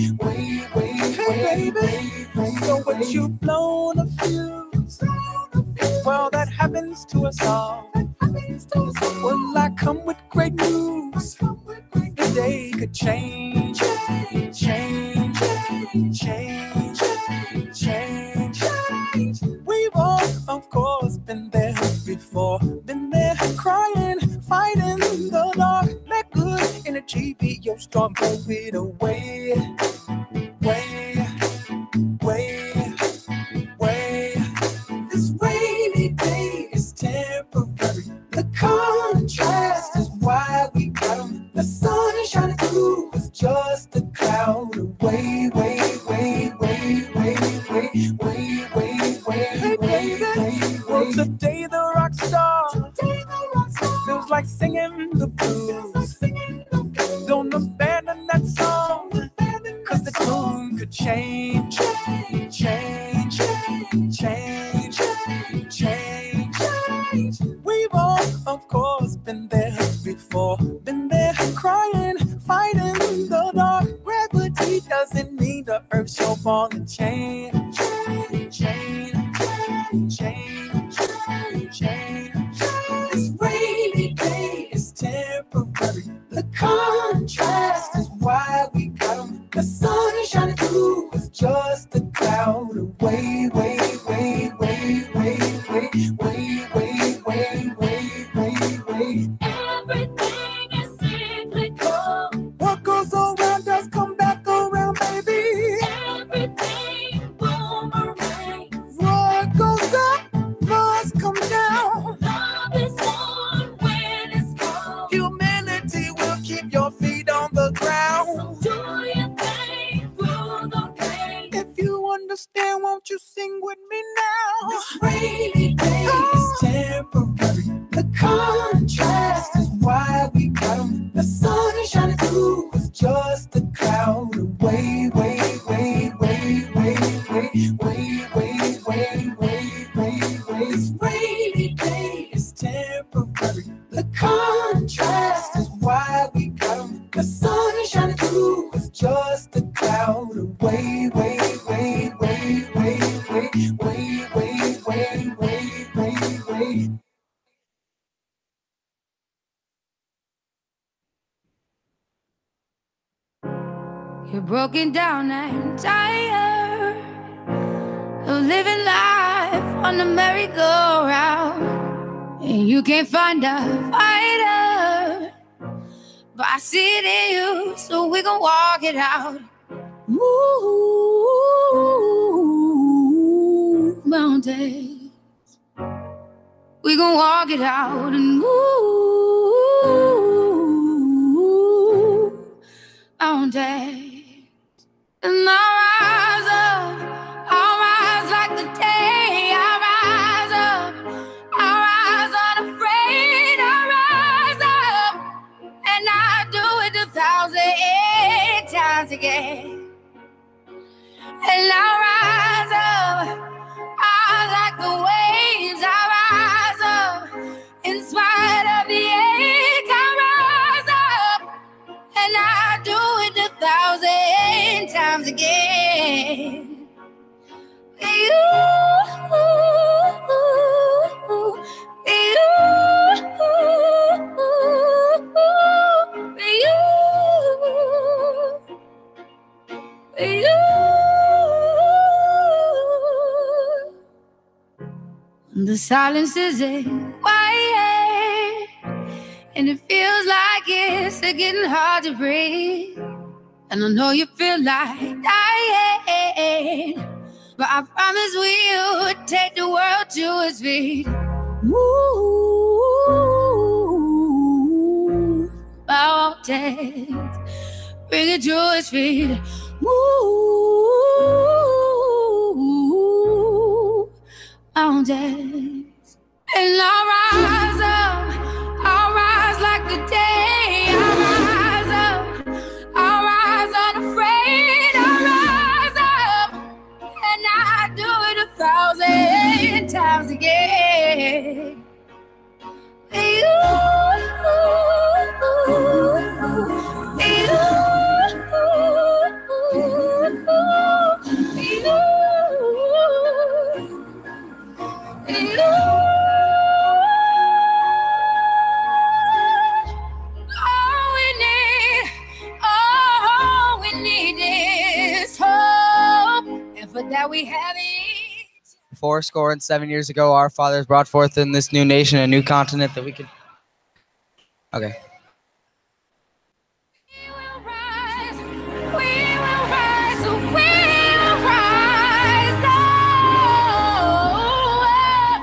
Hey baby, so what you blown a fuse? Well, that happens to us all. Well, I come with great news. The day could change, change, change, change. We've all, of course, been there before. Been there crying, fighting the dark. Let good energy be your storm, blow it away. Way, way, way. This rainy day is temporary. The contrast is why we got 'em. The sun is shining through is just a cloud away. Way, way, way, way, way, way, way, way, way, way. Well, today the rock star feels like singing the blues. Don't abandon that song, 'cause the tune could change, change, change, change. We've all, of course, been there before. Been there crying, fighting the dark. Gravity doesn't mean the earth shall fall and change, change, change, change, change. This rainy day is temporary. The contrast is why we got 'em. The sun is shining through is just a cloud away. Way, way, way, way, way, way, way, way, way, way, way. Everything is cyclical. What goes around does come back around, baby. Everything boomerangs. What goes up must come down. Love is warm when it's cold. Humanity will keep your feet on the ground. Do your thing through the pain. If you understand, won't you sing with me now? This rainy day is temporary. The contrast is why we got 'em. The sun is shining through is just a cloud away. Way, way, way, way, way, way, way, way, way, way, way. This rainy day Is temporary. The contrast is why we got 'em. The sun is shining through is just a cloud away. Way, way, way, way, way, way, way, way, way, way, way. You're broken down and tired of living life on the merry-go-round, and you can't find a fighter, but I see it in you, so we gon' walk it out. Move mountains, we gon' walk it out and move mountains. And I'll rise up, I'll rise like the day. I'll rise up, I'll rise unafraid. I'll rise up, and I'll do it 1,000 times again. And I'll rise up, I'll like the waves. I'll rise up, in spite of the ache. I'll rise up, and I'll do it 1,000 times again. You, the silence isn't quiet, and it feels like it's getting hard to breathe. And I know you feel like dying, but I promise we'll take the world to its feet. Move mountains, bring it to its feet. Move mountains, and I'll rise up, I'll rise like the day. I'll rise up, I'll rise unafraid. I'll rise up, and I'll do it 1,000 times again. You, that we have each. 7 years ago, our fathers brought forth in this new nation a new continent that we could. Okay. We will rise, we will rise, we will rise.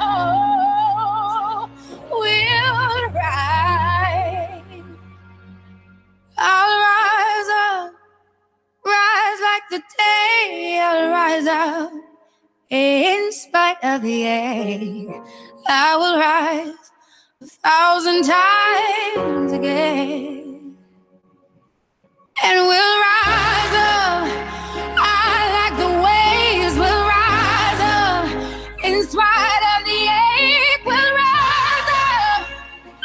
Oh, we'll rise. I'll rise up, rise like the day. I'll rise up in spite of the air. I will rise 1,000 times again. And we'll rise up, I like the waves. We'll rise up, in spite of the ache. We'll rise up,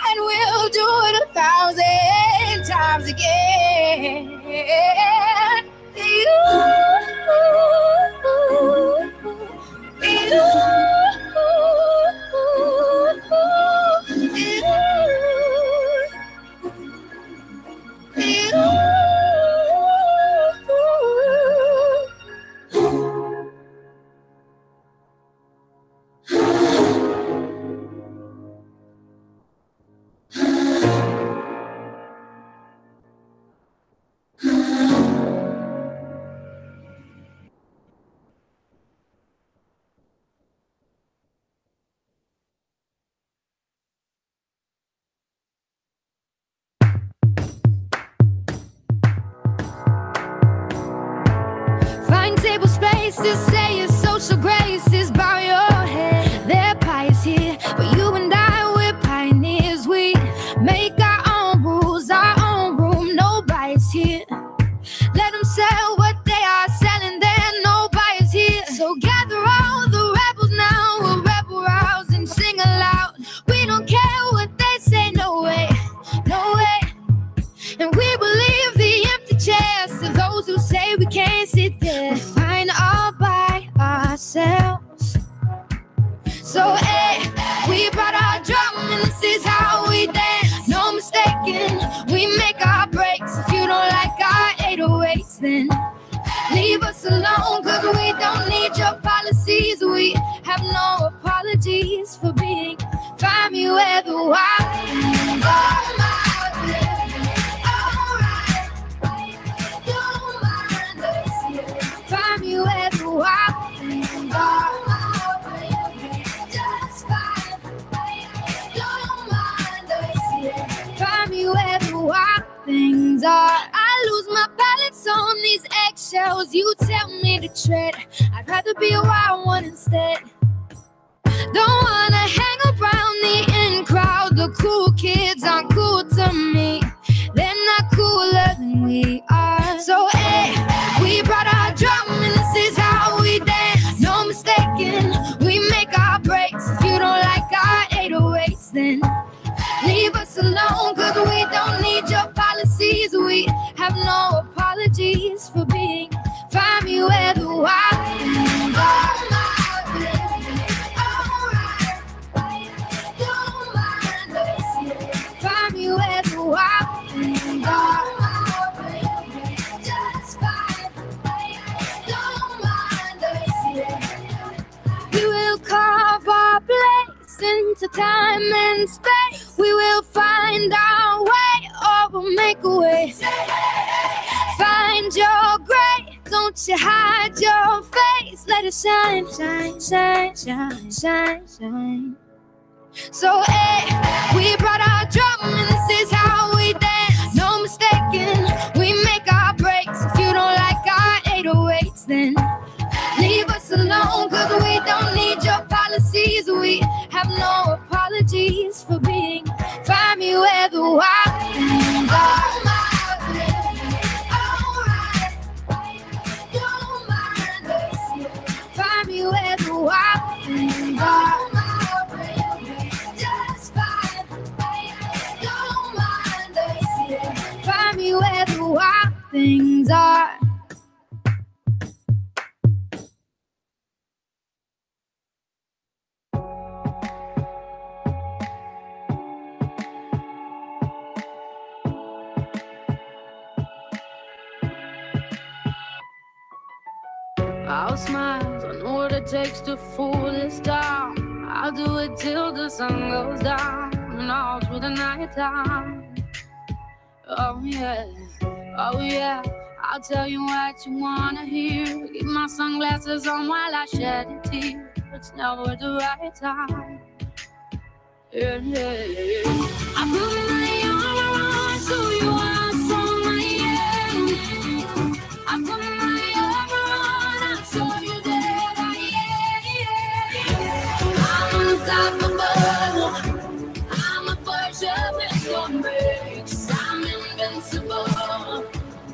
and we'll do it 1,000 times again. Find table spaces, say your social graces, bow your head. They're pious here, but you and I, we're pioneers. We make our own rules, our own room, no bias here. Let them sell what they are selling, there no bias here. So gather all the rebels now, we'll rebel rouse and sing aloud. We don't care what they say, no way, no way. And we believe the empty chairs of those who say we can't sit there. We're fine all by ourselves. So hey, we brought our drum and this is how we dance. No mistaking, we make our breaks. If you don't like our 808s, then leave us alone, cause we don't need your policies. We have no apologies for being find me where the wild things are. Find me where the wild things are. Just fine. Don't mind us here. Find me where the wild things are. I lose my balance on these eggshells. You tell me to tread. I'd rather be a wild one instead. Don't wanna hang around the in crowd. The cool kids aren't cool to me. They're not cooler than we are. So hey, we brought our drum and this is how we dance. No mistaking, we make our breaks. If you don't like our 808s, then leave us alone, cause we don't need your policies. We have no apologies for being find me where the wild things are. Find me where the wild things are. Just fine. Don't mind us here. We will carve our place into time and space. We will find our way or we'll make a way. Find your gray, don't you hide your face. Let it shine, shine, shine, shine, shine, shine. So hey, we brought our drum and this is how we dance. No mistaking, we make our breaks. If you don't like our 808s, then leave us alone, cause we don't need your policies. We have no apologies for being find me where the wild things are. Find me where the wild things are. Find me where the wild things are. All smiles it takes to fool this town. I'll do it till the sun goes down and all through the night time. Oh yeah, oh yeah, I'll tell you what you wanna hear. Keep my sunglasses on while I shed a tear. It's never the right time. Yeah, yeah, yeah. I put my arm around so you are strong, I am. I put my arm around, I'll show you that I am. I'm unstoppable. I'm a virgin with no brakes. I'm invincible.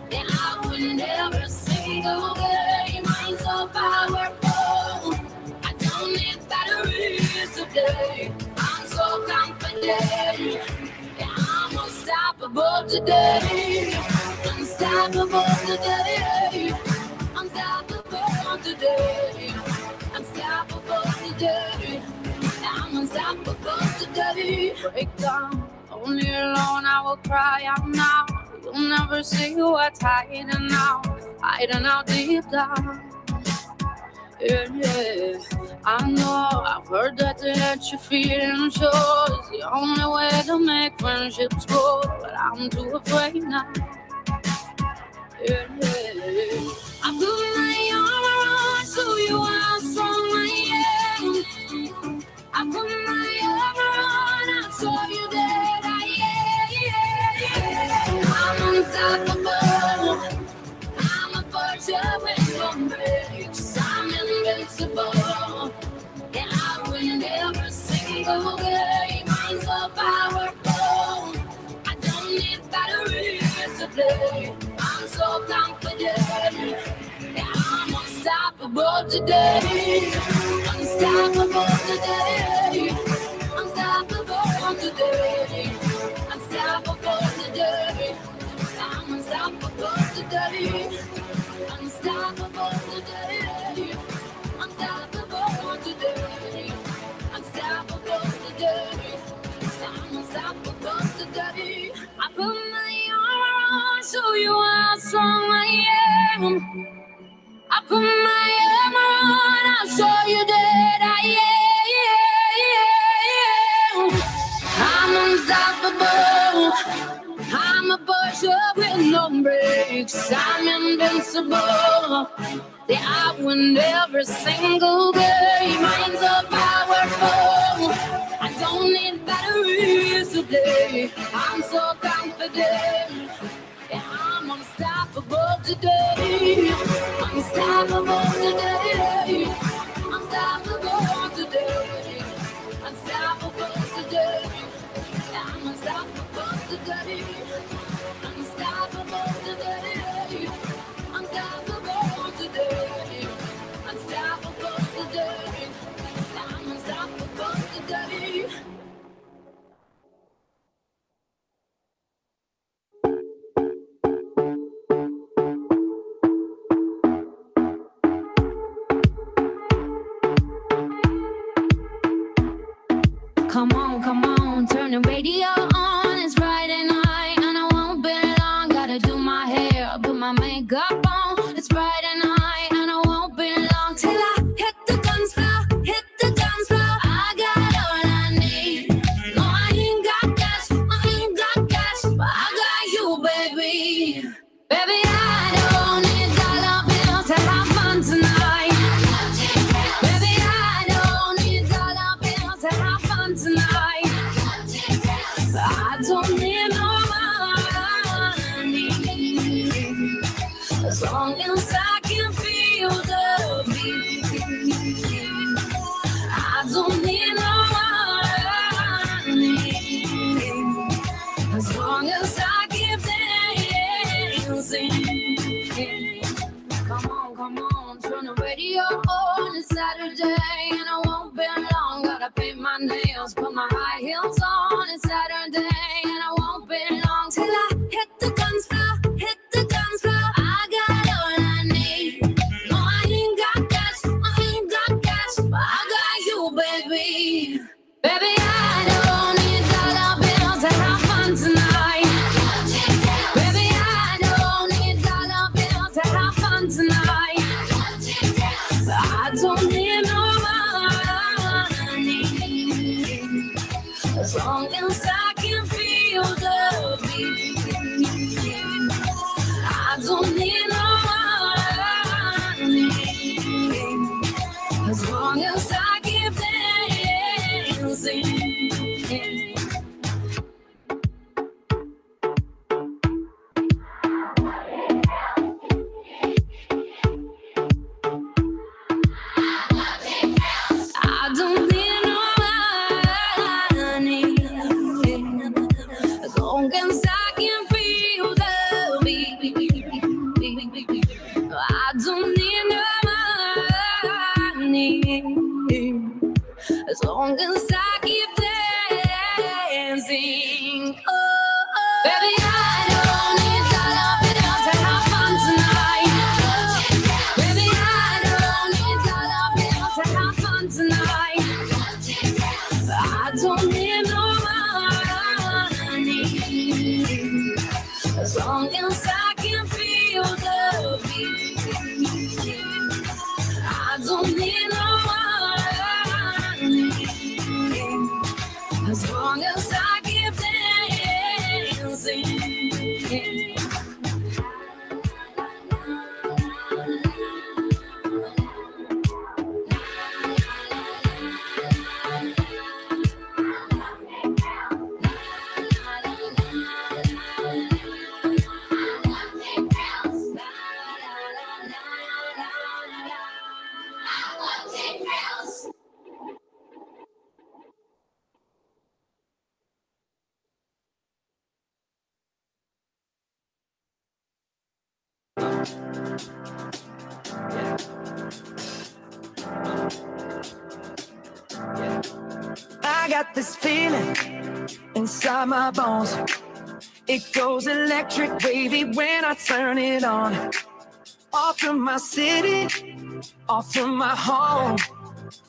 Yeah, I win every single game. I'm so powerful. I don't need batteries today. I'm so confident. Yeah, I'm unstoppable today. Unstoppable today. Unstoppable today. Unstoppable today. I'm unstoppable today. Break down. Only alone I will cry out now. You'll never see what's hiding out deep down. Yeah, yeah. I know I've heard that to let you feel and show is the only way to make friendships grow, but I'm too afraid now. Yeah, yeah. I put my arm around so you are strong, I am. I put my arm around, I'll show you that I am. I'm unstoppable. I'm a virgin with no brakes. I'm invincible. Yeah, I win every single game. I'm so powerful. I don't need batteries to play. I'm so confident. Yeah, I'm unstoppable today. Unstoppable today. Unstoppable today. Unstoppable today. I'm unstoppable today. Unstoppable today. Unstoppable today. Unstoppable today. I'm unstoppable today. I put my arm around so you are strong, I am. I put my arm around, I'll show you that I am. I'm unstoppable. I'm a pusher with no brakes. I'm invincible. Yeah, I win every single game. I'm so powerful. I don't need batteries today. I'm so confident. Yeah, I'm unstoppable today. Unstoppable today. Unstoppable today. Unstoppable today. I'm unstoppable today. Unstoppable today. Unstoppable today. Unstoppable today. I'm unstoppable today. Come on, turn the radio on. It's Friday night and I won't be long. Gotta do my hair, put my makeup on. It's Friday night and I won't be long till I hit the dance floor, hit the dance floor. I got all I need. No, I ain't got cash, but I got you, baby. Baby, I don't need dollar bills to have fun tonight. Baby, I don't need dollar bills to have fun tonight. I don't need no money as long as I can feel the beat. I don't need no money as long as I keep dancing. Come on, turn the radio on. It's Saturday and I won't be long. Gotta paint my nails, put my high heels on. It's Saturday and I won't be long till I hit the dance floor, hit the dance floor. I got all I need. No, I ain't got cash, but I got you, baby. Baby, I don't need dollar bills to have fun tonight. Baby, I don't need dollar bills to have fun tonight. I don't need don't need no money as long as I keep dancing. Oh, baby, I don't need dollar bills to have fun tonight. Baby, I don't need dollar bills to have fun tonight. I don't need no money as long as I can feel the beat. I don't need no money as long as I keep dancing. I got this feeling inside my bones. It goes electric wavy when I turn it on. Off from my city, off from my home.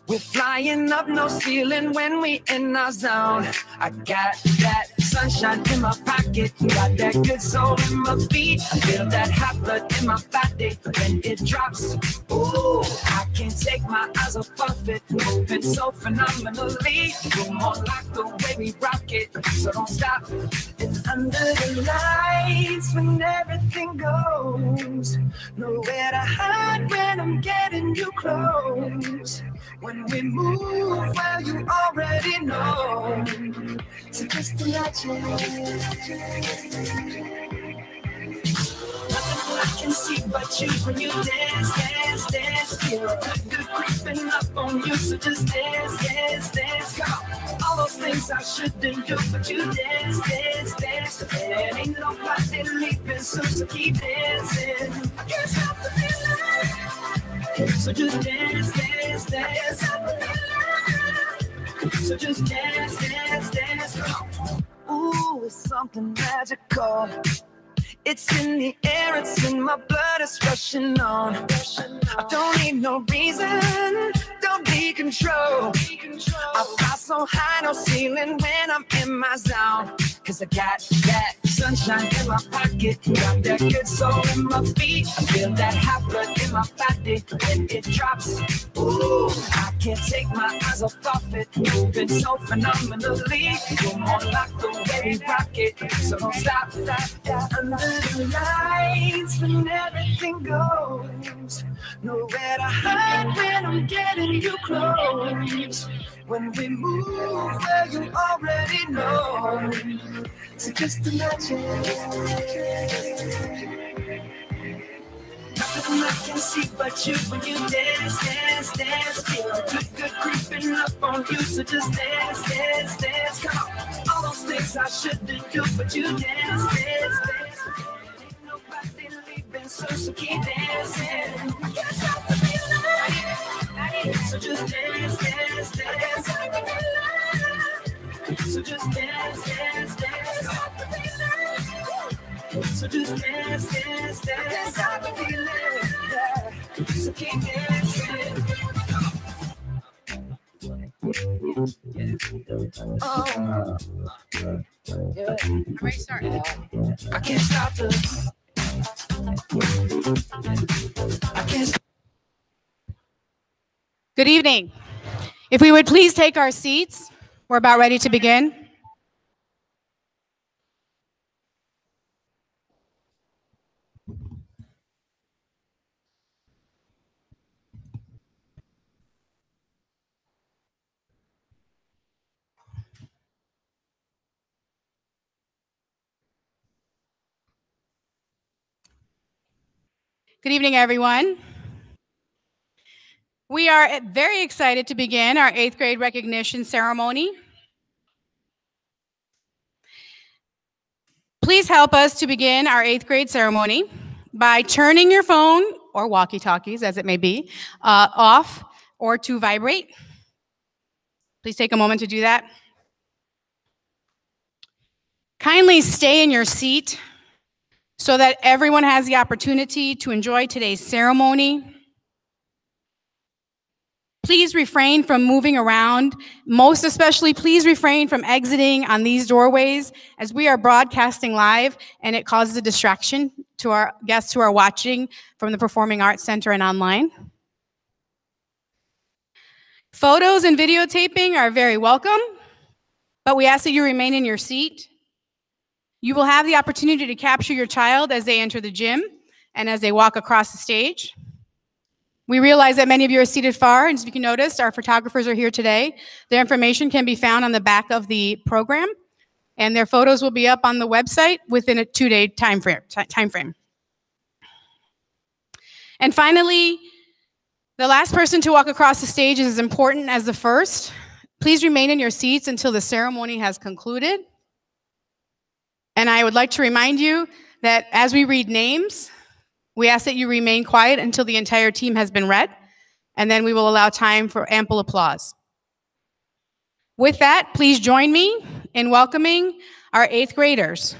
We're flying up no ceiling when we in our zone. I got that sunshine in my pocket, got that good soul in my feet. I feel that hot blood in my body when it drops. Ooh, I can't take my eyes off of it, moving so phenomenally. You're more like the way we rock it, so don't stop. And under the lights when everything goes, nowhere to hide when I'm getting you close. When we move, well, you already know. So just imagine. Nothing I can see but you when you dance, dance, dance. Feel good creeping up on you, so just dance, dance, dance. Come on. All those things I shouldn't do, but you dance, dance, dance. There ain't nobody leaving soon, so keep dancing. I can't stop the feeling. So just dance, dance, dance. So just dance, dance, dance. Ooh, it's something magical. It's in the air, it's in my blood, it's rushing on. I don't need no reason, don't be control. I fly so high, no ceiling when I'm in my zone. Cause I got that sunshine in my pocket, got that good soul in my feet. I feel that hot blood in my body when it drops. Ooh, I can't take my eyes off of it, moving so phenomenally. You're more like the way we rock it, so don't stop. Under the lights when everything goes, nowhere to hide when I'm getting you close. When we move, well, you already know. So just imagine. Nothing I can see but you when you dance, dance, dance. Feel good creeping up on you, so just dance, dance, dance. Come on, all those things I shouldn't do, but you dance, dance, dance. Ain't nobody leaving, so keep dancing. I can't stop the feeling. So just dance, dance, dance. So just dance, dance, dance. So just dance, dance, dance. Stop the feeling. So keep dancing. Oh, yeah. I'm ready to start. I can't stop the. I can't stop. Good evening. If we would please take our seats, we're about ready to begin. Good evening, everyone. We are very excited to begin our 8th grade recognition ceremony. Please help us to begin our 8th grade ceremony by turning your phone or walkie-talkies, as it may be, off or to vibrate. Please take a moment to do that. Kindly stay in your seat so that everyone has the opportunity to enjoy today's ceremony. Please refrain from moving around. Most especially, please refrain from exiting on these doorways as we are broadcasting live and it causes a distraction to our guests who are watching from the Performing Arts Center and online. Photos and videotaping are very welcome, but we ask that you remain in your seat. You will have the opportunity to capture your child as they enter the gym and as they walk across the stage. We realize that many of you are seated far, and as you can notice, our photographers are here today. Their information can be found on the back of the program, and their photos will be up on the website within a 2-day time frame. And finally, the last person to walk across the stage is as important as the first. Please remain in your seats until the ceremony has concluded. And I would like to remind you that as we read names, we ask that you remain quiet until the entire team has been read, and then we will allow time for ample applause. With that, please join me in welcoming our 8th graders.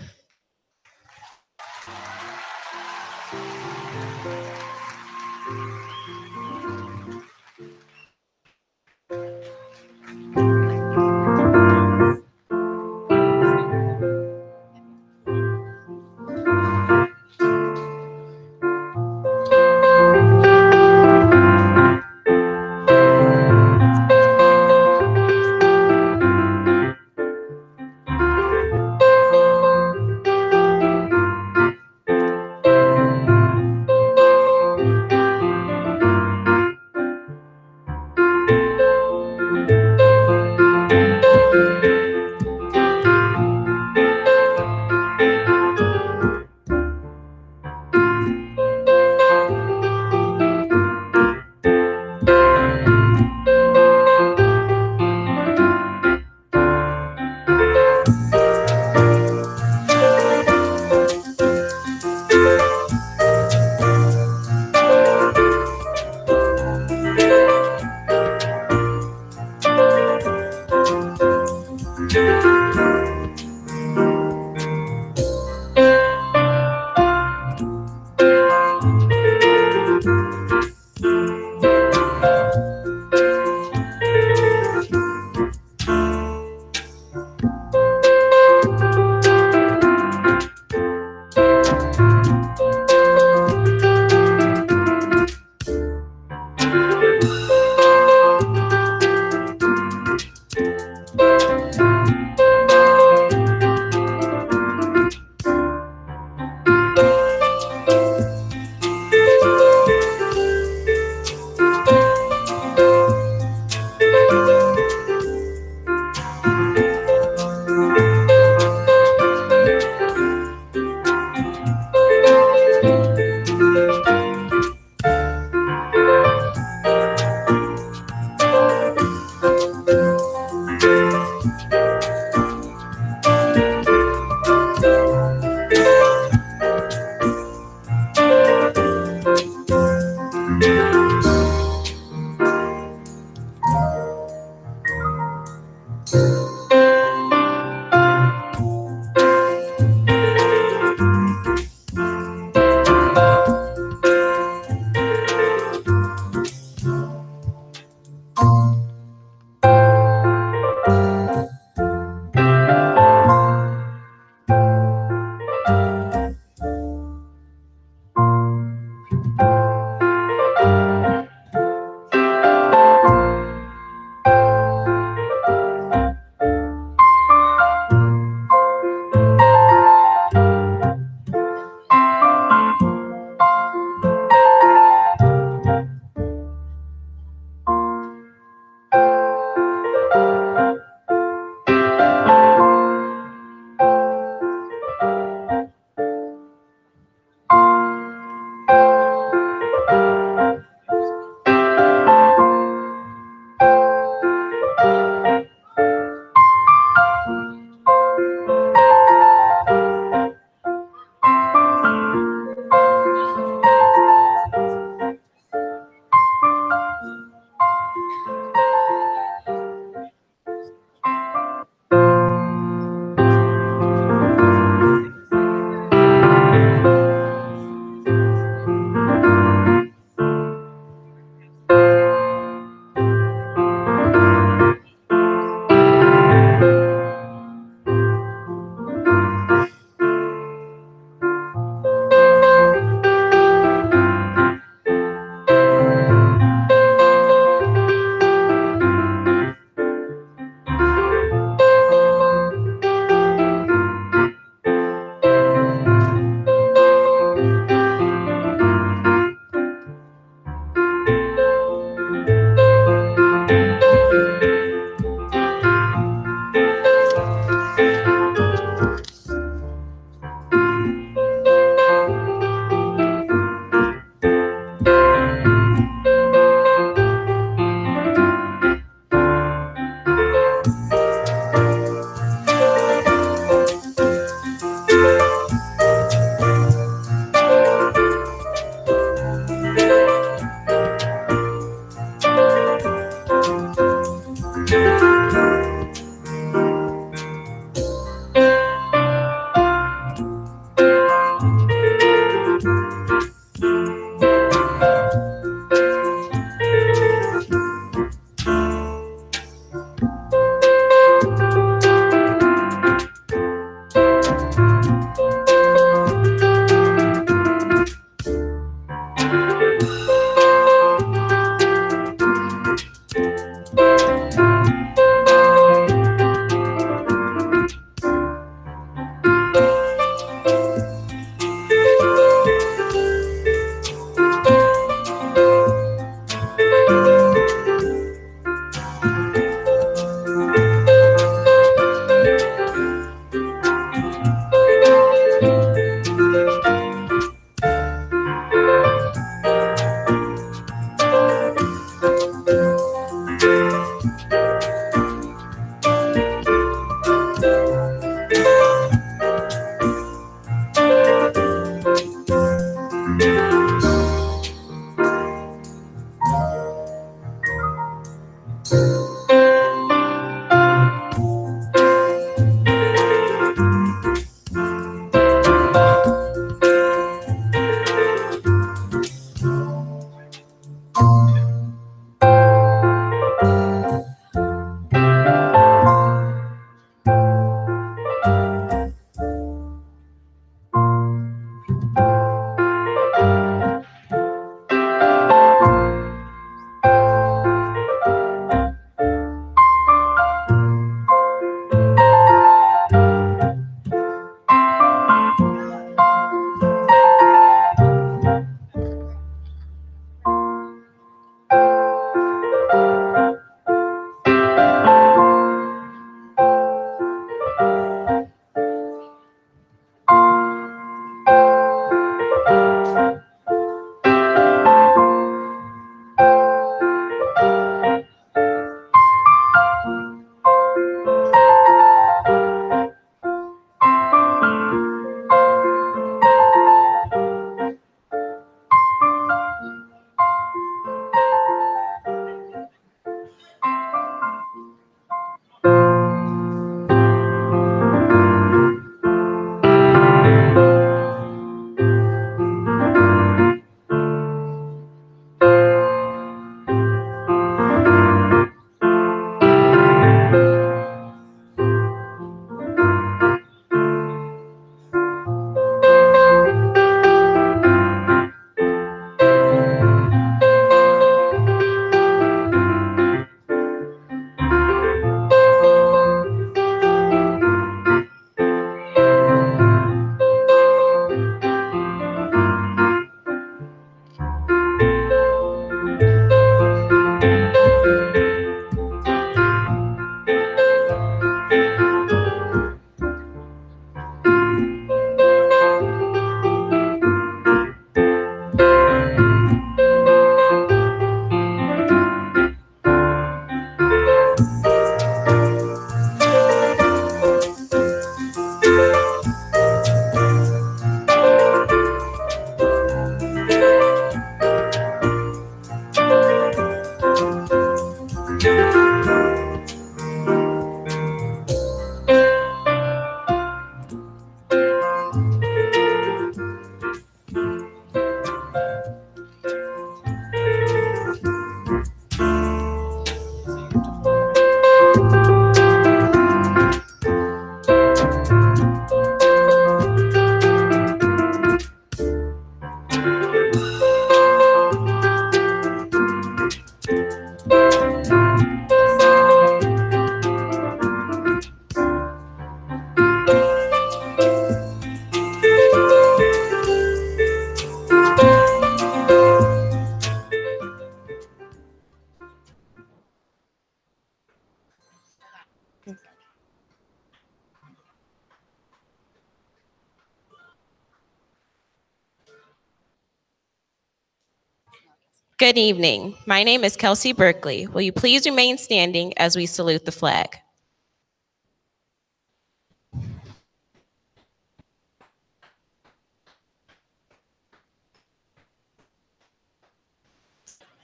Good evening. My name is Kelsey Berkeley. Will you please remain standing as we salute the flag?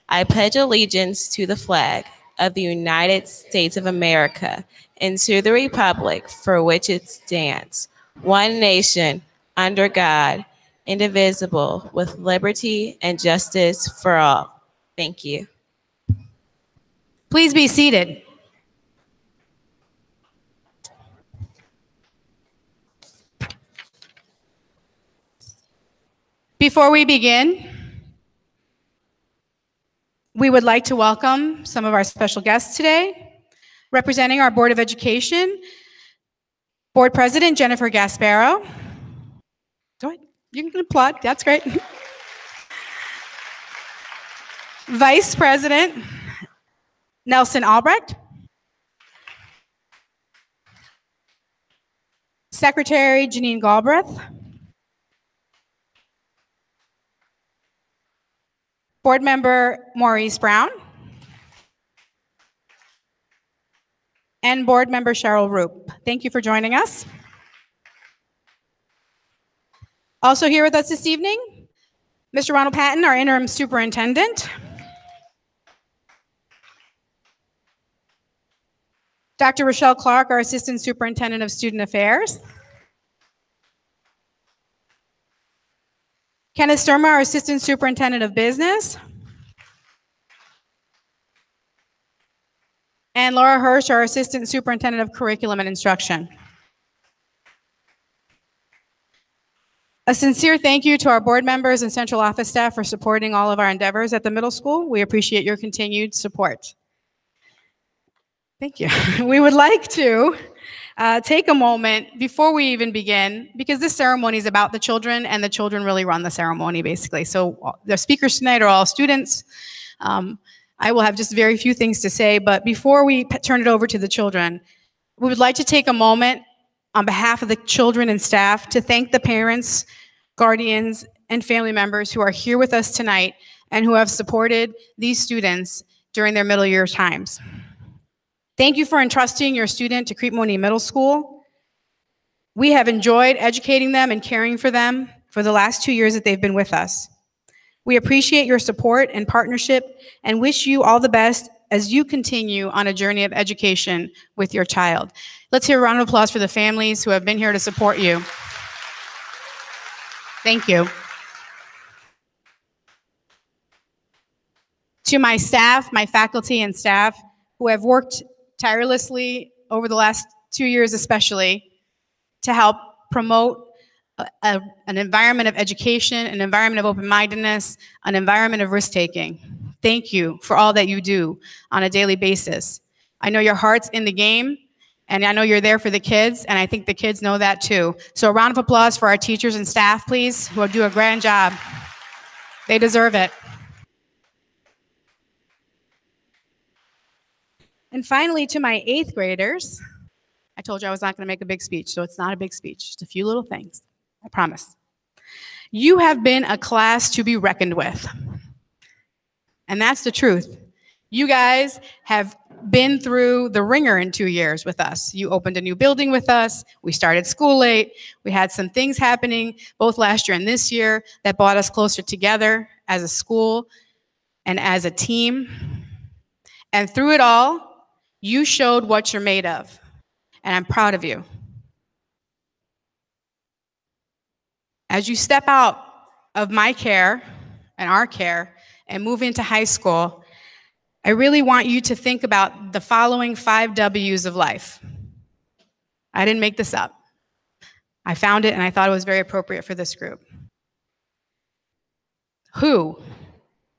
I pledge allegiance to the flag of the United States of America and to the republic for which it stands, one nation, under God, indivisible, with liberty and justice for all. Thank you. Please be seated. Before we begin, we would like to welcome some of our special guests today. Representing our Board of Education, Board President Jennifer Gasparo. Go ahead, you can applaud, that's great. Vice President Nelson Albrecht. Secretary Janine Galbraith. Board Member Maurice Brown. And Board Member Cheryl Roop. Thank you for joining us. Also here with us this evening, Mr. Ronald Patton, our Interim Superintendent. Dr. Rochelle Clark, our Assistant Superintendent of Student Affairs. Kenneth Sturma, our Assistant Superintendent of Business. And Laura Hirsch, our Assistant Superintendent of Curriculum and Instruction. A sincere thank you to our board members and central office staff for supporting all of our endeavors at the middle school. We appreciate your continued support. Thank you. We would like to take a moment before we even begin, because this ceremony is about the children, and the children really run the ceremony, basically. So the speakers tonight are all students. I will have just very few things to say, but before we turn it over to the children, we would like to take a moment on behalf of the children and staff to thank the parents, guardians, and family members who are here with us tonight and who have supported these students during their middle year times. Thank you for entrusting your student to Crete Monee Middle School. We have enjoyed educating them and caring for them for the last 2 years that they've been with us. We appreciate your support and partnership and wish you all the best as you continue on a journey of education with your child. Let's hear a round of applause for the families who have been here to support you. Thank you. To my staff, my faculty and staff who have worked tirelessly over the last 2 years especially to help promote an environment of education, an environment of open-mindedness, an environment of risk-taking. Thank you for all that you do on a daily basis. I know your heart's in the game, and I know you're there for the kids, and I think the kids know that too. So a round of applause for our teachers and staff, please, who do a grand job. They deserve it. And finally, to my 8th graders, I told you I was not going to make a big speech, so it's not a big speech, just a few little things. I promise. You have been a class to be reckoned with. And that's the truth. You guys have been through the ringer in 2 years with us. You opened a new building with us. We started school late. We had some things happening both last year and this year that brought us closer together as a school and as a team. And through it all, you showed what you're made of. And I'm proud of you. As you step out of my care and our care and move into high school, I really want you to think about the following 5 W's of life. I didn't make this up. I found it and I thought it was very appropriate for this group. Who?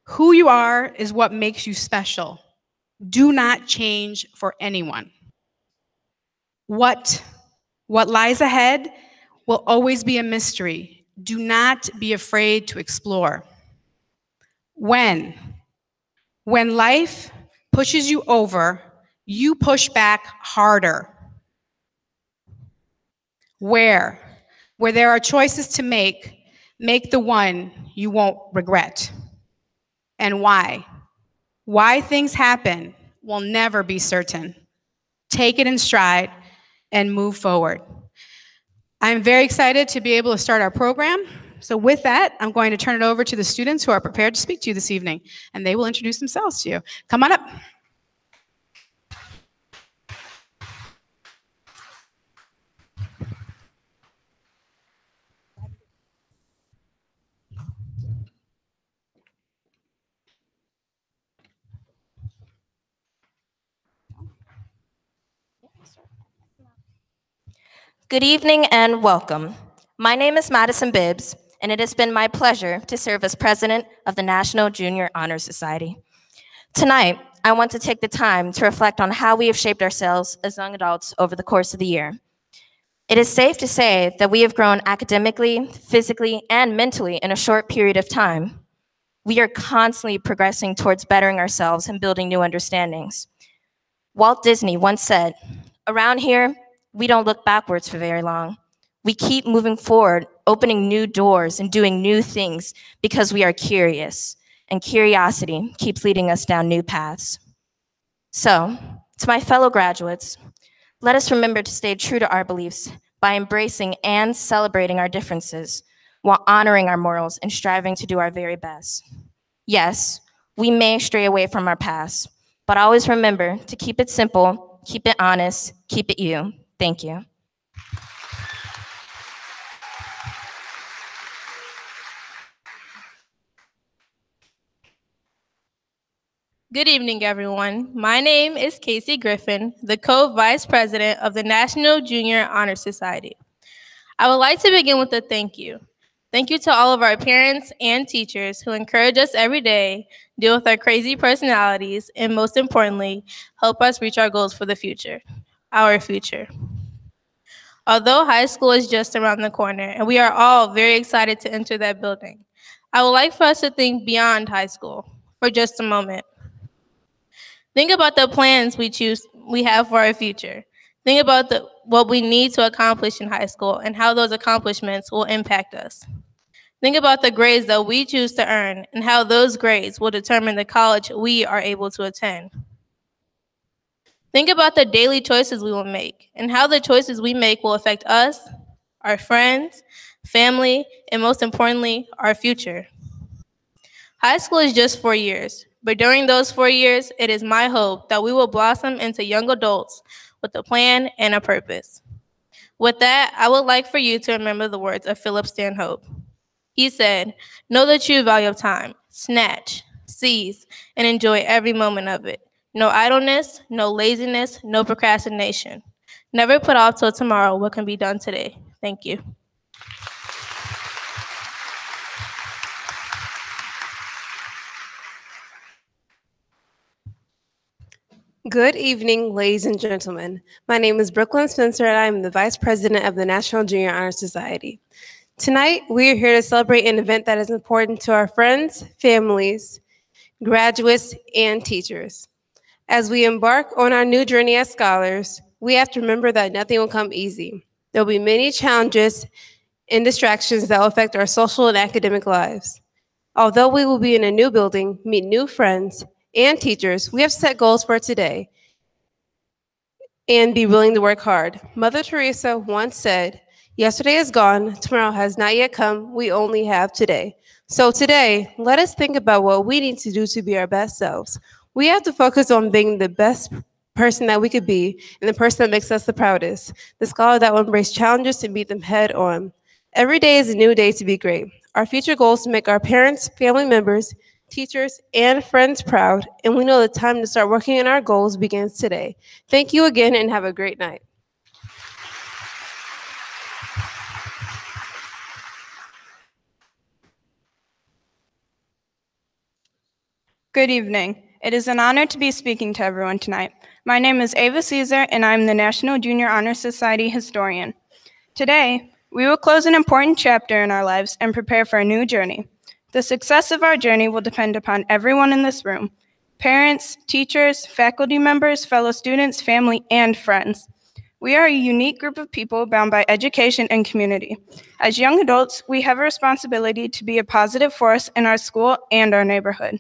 Who you are is what makes you special. Do not change for anyone. What lies ahead will always be a mystery. Do not be afraid to explore. When life pushes you over, you push back harder. Where there are choices to make the one you won't regret. and why. Why things happen will never be certain. Take it in stride and move forward. I'm very excited to be able to start our program. So with that, I'm going to turn it over to the students who are prepared to speak to you this evening, and they will introduce themselves to you. Come on up. Good evening and welcome. My name is Madison Bibbs, and it has been my pleasure to serve as president of the National Junior Honor Society. Tonight, I want to take the time to reflect on how we have shaped ourselves as young adults over the course of the year. It is safe to say that we have grown academically, physically, and mentally in a short period of time. We are constantly progressing towards bettering ourselves and building new understandings. Walt Disney once said, "Around here, we don't look backwards for very long. We keep moving forward, opening new doors and doing new things because we are curious, and curiosity keeps leading us down new paths." So, to my fellow graduates, let us remember to stay true to our beliefs by embracing and celebrating our differences while honoring our morals and striving to do our very best. Yes, we may stray away from our past, but always remember to keep it simple, keep it honest, keep it you. Thank you. Good evening, everyone. My name is Casey Griffin, the co-vice president of the National Junior Honor Society. I would like to begin with a thank you. Thank you to all of our parents and teachers who encourage us every day, deal with our crazy personalities, and most importantly, help us reach our goals for the future, our future. Although high school is just around the corner, and we are all very excited to enter that building, I would like for us to think beyond high school for just a moment. Think about the plans we have for our future. Think about what we need to accomplish in high school and how those accomplishments will impact us. Think about the grades that we choose to earn and how those grades will determine the college we are able to attend. Think about the daily choices we will make and how the choices we make will affect us, our friends, family, and most importantly, our future. High school is just 4 years, but during those 4 years, it is my hope that we will blossom into young adults with a plan and a purpose. With that, I would like for you to remember the words of Philip Stanhope. He said, "Know the true value of time, snatch, seize, and enjoy every moment of it. No idleness, no laziness, no procrastination. Never put off till tomorrow what can be done today." Thank you. Good evening, ladies and gentlemen. My name is Brooklyn Spencer, and I am the Vice President of the National Junior Honor Society. Tonight, we are here to celebrate an event that is important to our friends, families, graduates, and teachers. As we embark on our new journey as scholars, we have to remember that nothing will come easy. There will be many challenges and distractions that will affect our social and academic lives. Although we will be in a new building, meet new friends, and teachers, we have set goals for today and be willing to work hard. Mother Teresa once said, "Yesterday is gone, tomorrow has not yet come, we only have today." So today, let us think about what we need to do to be our best selves. We have to focus on being the best person that we could be and the person that makes us the proudest, the scholar that will embrace challenges and meet them head on. Every day is a new day to be great. Our future goals to make our parents, family members, teachers, and friends proud, and we know the time to start working on our goals begins today. Thank you again and have a great night. Good evening. It is an honor to be speaking to everyone tonight. My name is Ava Caesar, and I'm the National Junior Honor Society historian. Today, we will close an important chapter in our lives and prepare for a new journey. The success of our journey will depend upon everyone in this room: parents, teachers, faculty members, fellow students, family, and friends. We are a unique group of people bound by education and community. As young adults, we have a responsibility to be a positive force in our school and our neighborhood.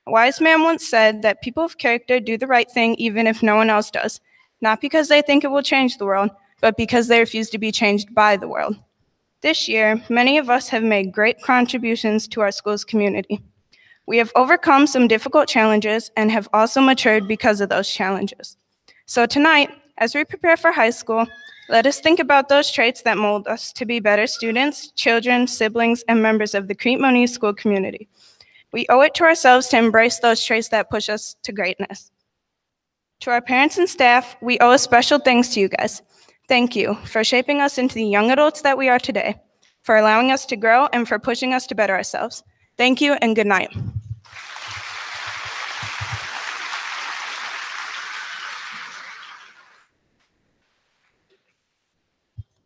A wise man once said that people of character do the right thing even if no one else does, not because they think it will change the world, but because they refuse to be changed by the world. This year, many of us have made great contributions to our school's community. We have overcome some difficult challenges and have also matured because of those challenges. So tonight, as we prepare for high school, let us think about those traits that mold us to be better students, children, siblings, and members of the Crete Monee school community. We owe it to ourselves to embrace those traits that push us to greatness. To our parents and staff, we owe a special thanks to you guys. Thank you for shaping us into the young adults that we are today, for allowing us to grow, and for pushing us to better ourselves. Thank you and good night.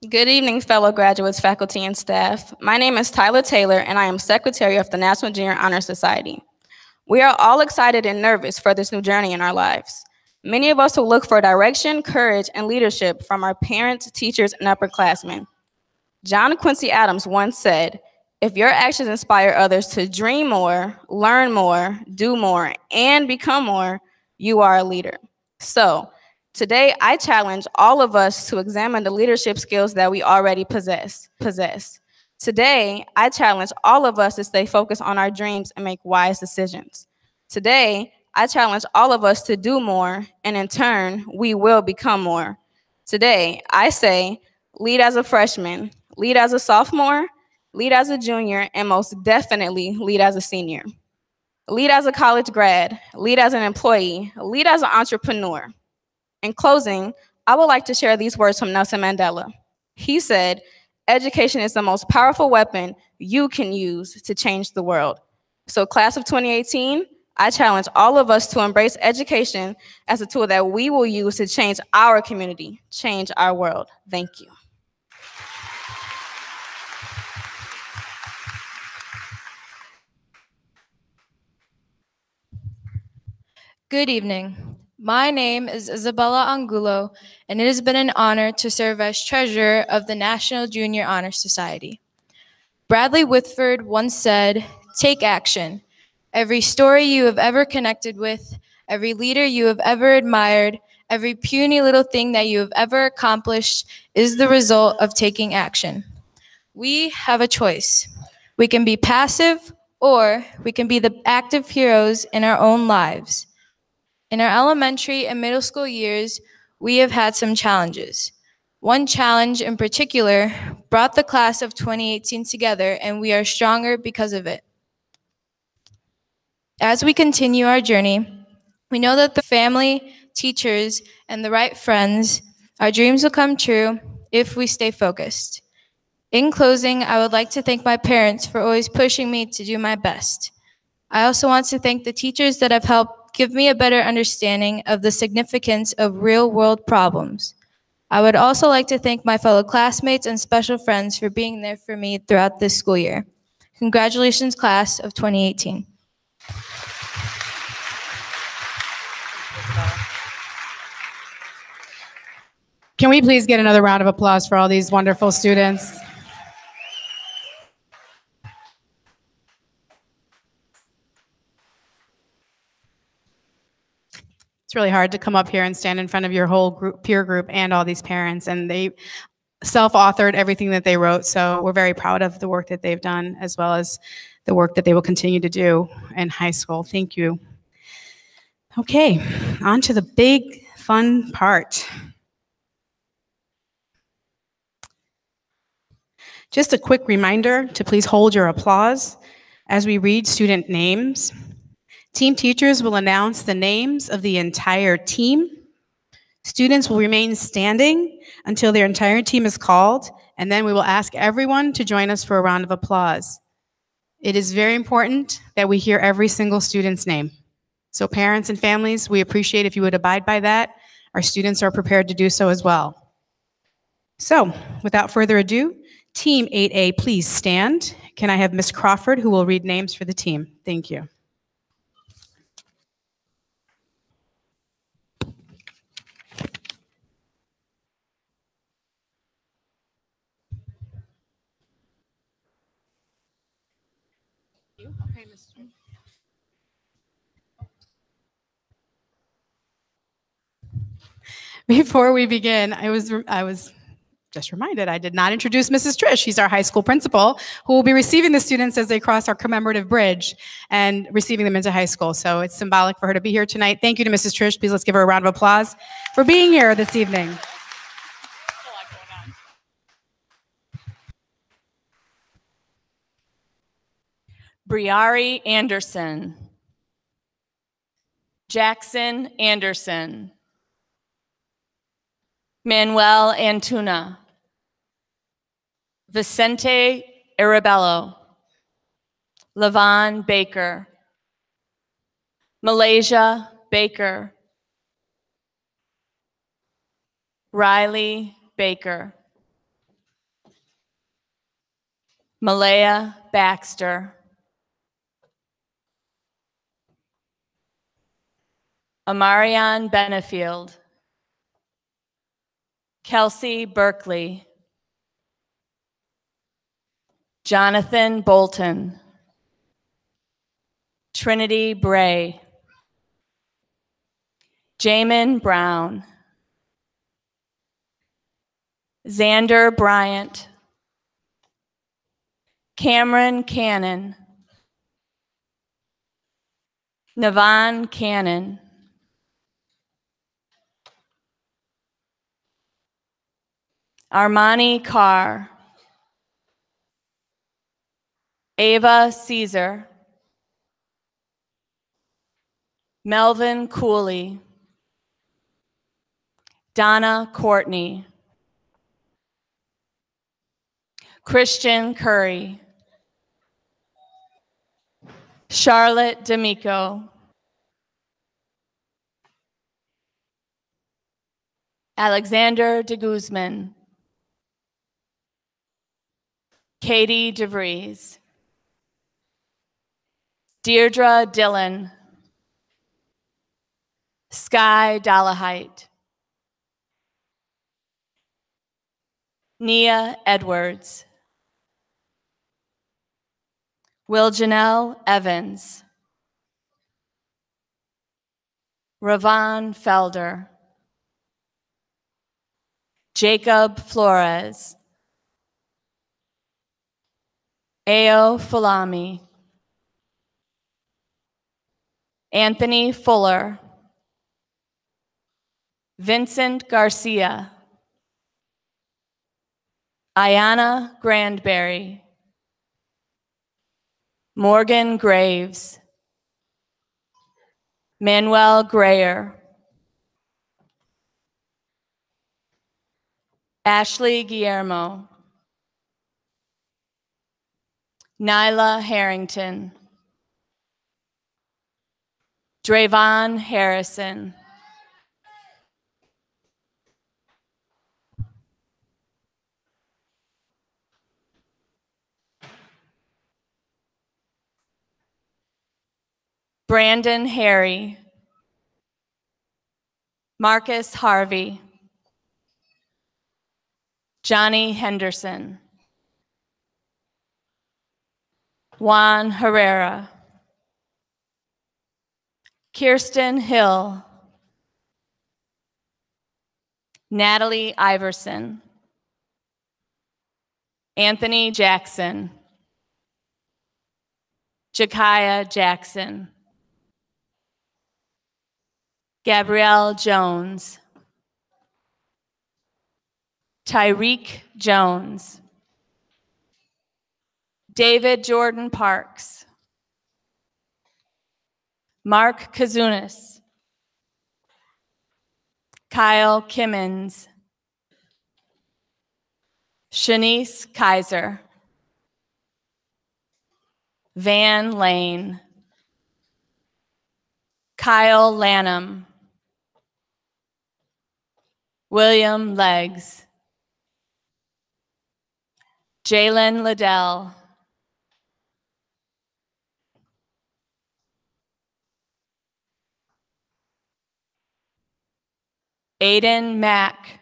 Good evening, fellow graduates, faculty, and staff. My name is Tyler Taylor, and I am Secretary of the National Junior Honor Society. We are all excited and nervous for this new journey in our lives. Many of us will look for direction, courage, and leadership from our parents, teachers, and upperclassmen. John Quincy Adams once said, "If your actions inspire others to dream more, learn more, do more, and become more, you are a leader." So, today I challenge all of us to examine the leadership skills that we already possess. Today, I challenge all of us to stay focused on our dreams and make wise decisions. Today, I challenge all of us to do more, and in turn, we will become more. Today, I say, lead as a freshman, lead as a sophomore, lead as a junior, and most definitely lead as a senior. Lead as a college grad, lead as an employee, lead as an entrepreneur. In closing, I would like to share these words from Nelson Mandela. He said, "Education is the most powerful weapon you can use to change the world." So class of 2018, I challenge all of us to embrace education as a tool that we will use to change our community, change our world. Thank you. Good evening. My name is Isabella Angulo, and it has been an honor to serve as treasurer of the National Junior Honor Society. Bradley Whitford once said, "Take action. Every story you have ever connected with, every leader you have ever admired, every puny little thing that you have ever accomplished is the result of taking action." We have a choice. We can be passive, or we can be the active heroes in our own lives. In our elementary and middle school years, we have had some challenges. One challenge in particular brought the class of 2018 together, and we are stronger because of it. As we continue our journey, we know that the family, teachers, and the right friends, our dreams will come true if we stay focused. In closing, I would like to thank my parents for always pushing me to do my best. I also want to thank the teachers that have helped give me a better understanding of the significance of real-world problems. I would also like to thank my fellow classmates and special friends for being there for me throughout this school year. Congratulations, class of 2018. Can we please get another round of applause for all these wonderful students? It's really hard to come up here and stand in front of your whole group, peer group and all these parents, and they self-authored everything that they wrote, so we're very proud of the work that they've done, as well as the work that they will continue to do in high school. Thank you. Okay, on to the big, fun part. Just a quick reminder to please hold your applause as we read student names. Team teachers will announce the names of the entire team. Students will remain standing until their entire team is called, and then we will ask everyone to join us for a round of applause. It is very important that we hear every single student's name. So parents and families, we appreciate if you would abide by that. Our students are prepared to do so as well. So without further ado, Team 8A, please stand. Can I have Ms. Crawford, who will read names for the team? Thank you. Before we begin, I was just reminded I did not introduce Mrs. Trish. She's our high school principal who will be receiving the students as they cross our commemorative bridge and receiving them into high school. So it's symbolic for her to be here tonight. Thank you to Mrs. Trish. Please let's give her a round of applause for being here this evening. Briari Anderson. Jackson Anderson. Manuel Antuna. Vicente Arabello. Lavon Baker. Malaysia Baker. Riley Baker. Malaya Baxter. Amarion Benefield. Kelsey Berkeley. Jonathan Bolton. Trinity Bray. Jamin Brown. Xander Bryant. Cameron Cannon. Navon Cannon. Armani Carr. Ava Caesar. Melvin Cooley. Donna Courtney. Christian Curry. Charlotte D'Amico. Alexander de Guzman. Katie DeVries. Deirdre Dillon. Sky Dolahite. Nia Edwards. Will Janelle Evans. Ravon Felder. Jacob Flores. Ao Fulami. Anthony Fuller. Vincent Garcia. Ayana Grandberry. Morgan Graves. Manuel Grayer. Ashley Guillermo. Nyla Harrington. Drayvon Harrison. Brandon Harry. Marcus Harvey. Johnny Henderson. Juan Herrera. Kirsten Hill. Natalie Iverson. Anthony Jackson. Jakaya Jackson. Gabrielle Jones. Tyreek Jones. David Jordan Parks. Mark Kazunis. Kyle Kimmins. Shanice Kaiser. Van Lane. Kyle Lanham. William Leggs. Jalen Liddell. Aiden Mack.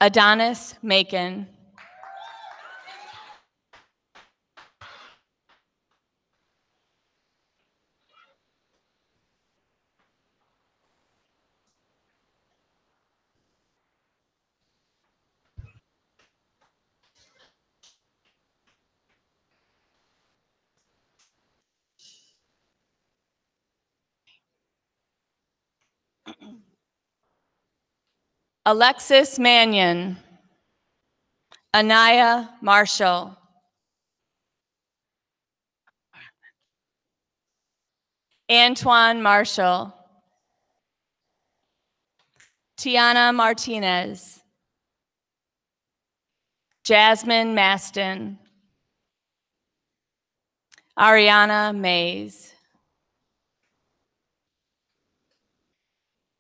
Adonis Macon. Alexis Mannion. Anaya Marshall. Antoine Marshall. Tiana Martinez. Jasmine Maston. Ariana Mays.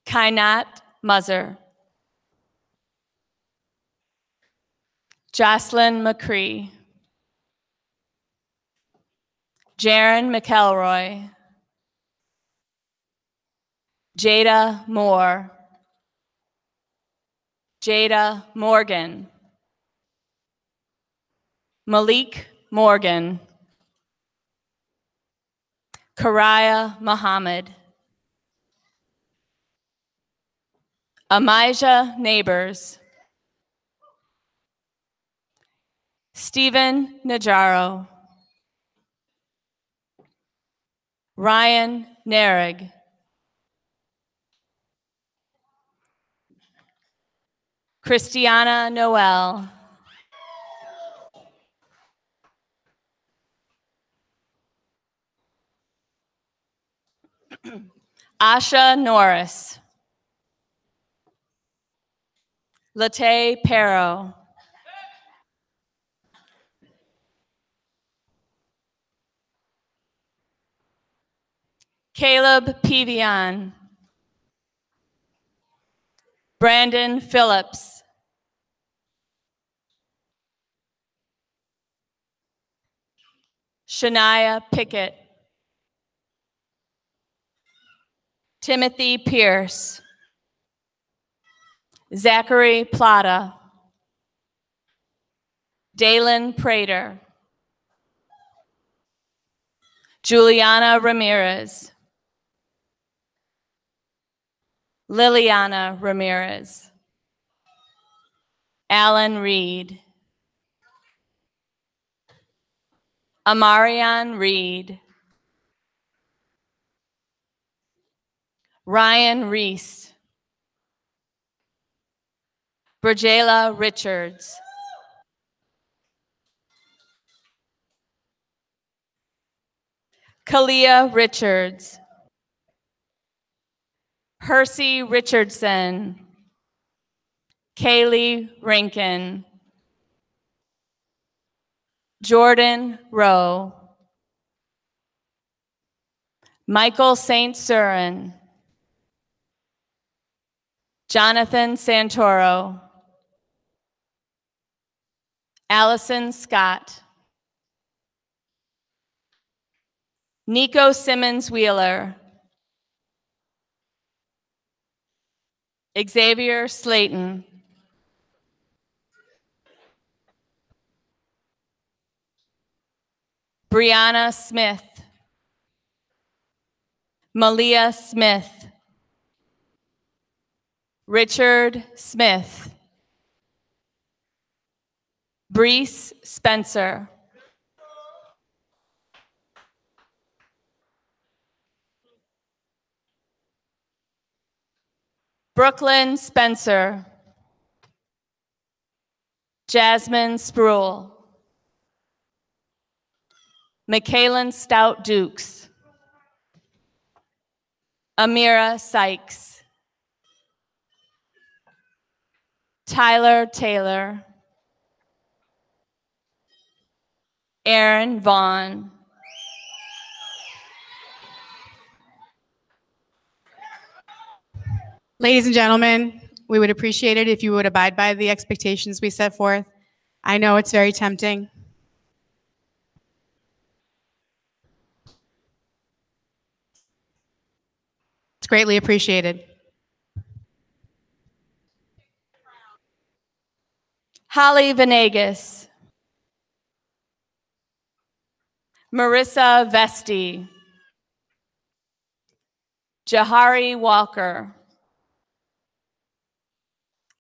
Kainat Muzzer. Jocelyn McCree. Jaron McElroy. Jada Moore. Jada Morgan. Malik Morgan. Karaya Muhammad. Amijah Neighbors. Stephen Najaro. Ryan Narig. Christiana Noel. Asha Norris. Latae Perro. Caleb Pivion. Brandon Phillips. Shania Pickett. Timothy Pierce. Zachary Plata. Dalen Prater. Juliana Ramirez. Liliana Ramirez. Alan Reed. Amarian Reed. Ryan Reese. Brigela Richards. Kalia Richards. Hersey Richardson. Kaylee Rankin. Jordan Rowe. Michael St. Surin. Jonathan Santoro. Allison Scott. Nico Simmons Wheeler. Xavier Slayton. Brianna Smith. Malia Smith. Richard Smith. Brees Spencer. Brooklyn Spencer. Jasmine Spruill. Michaelan Stout Dukes. Amira Sykes. Tyler Taylor. Aaron Vaughn. Ladies and gentlemen, we would appreciate it if you would abide by the expectations we set forth. I know it's very tempting. It's greatly appreciated. Holly Venegas. Marissa Vesti. Jahari Walker.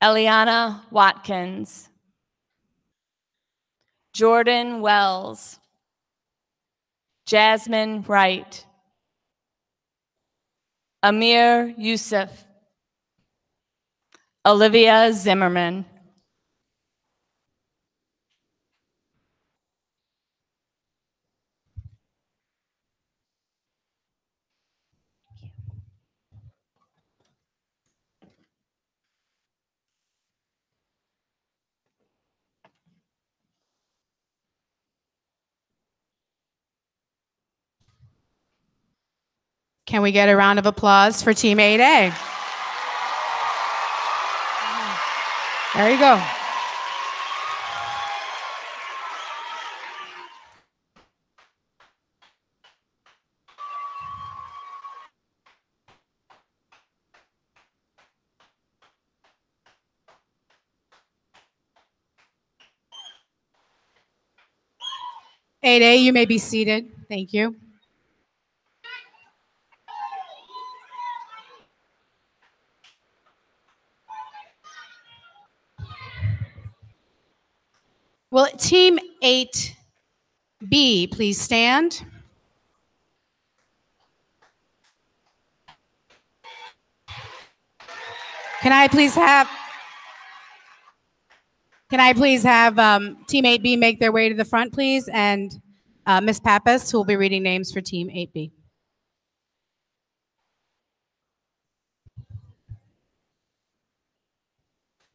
Eliana Watkins. Jordan Wells. Jasmine Wright. Amir Youssef. Olivia Zimmerman. Can we get a round of applause for Team 8A? There you go. Eight A, you may be seated. Thank you. Will Team 8B please stand? Can I please have Team 8B make their way to the front, please? And Ms. Pappas, who will be reading names for Team 8B.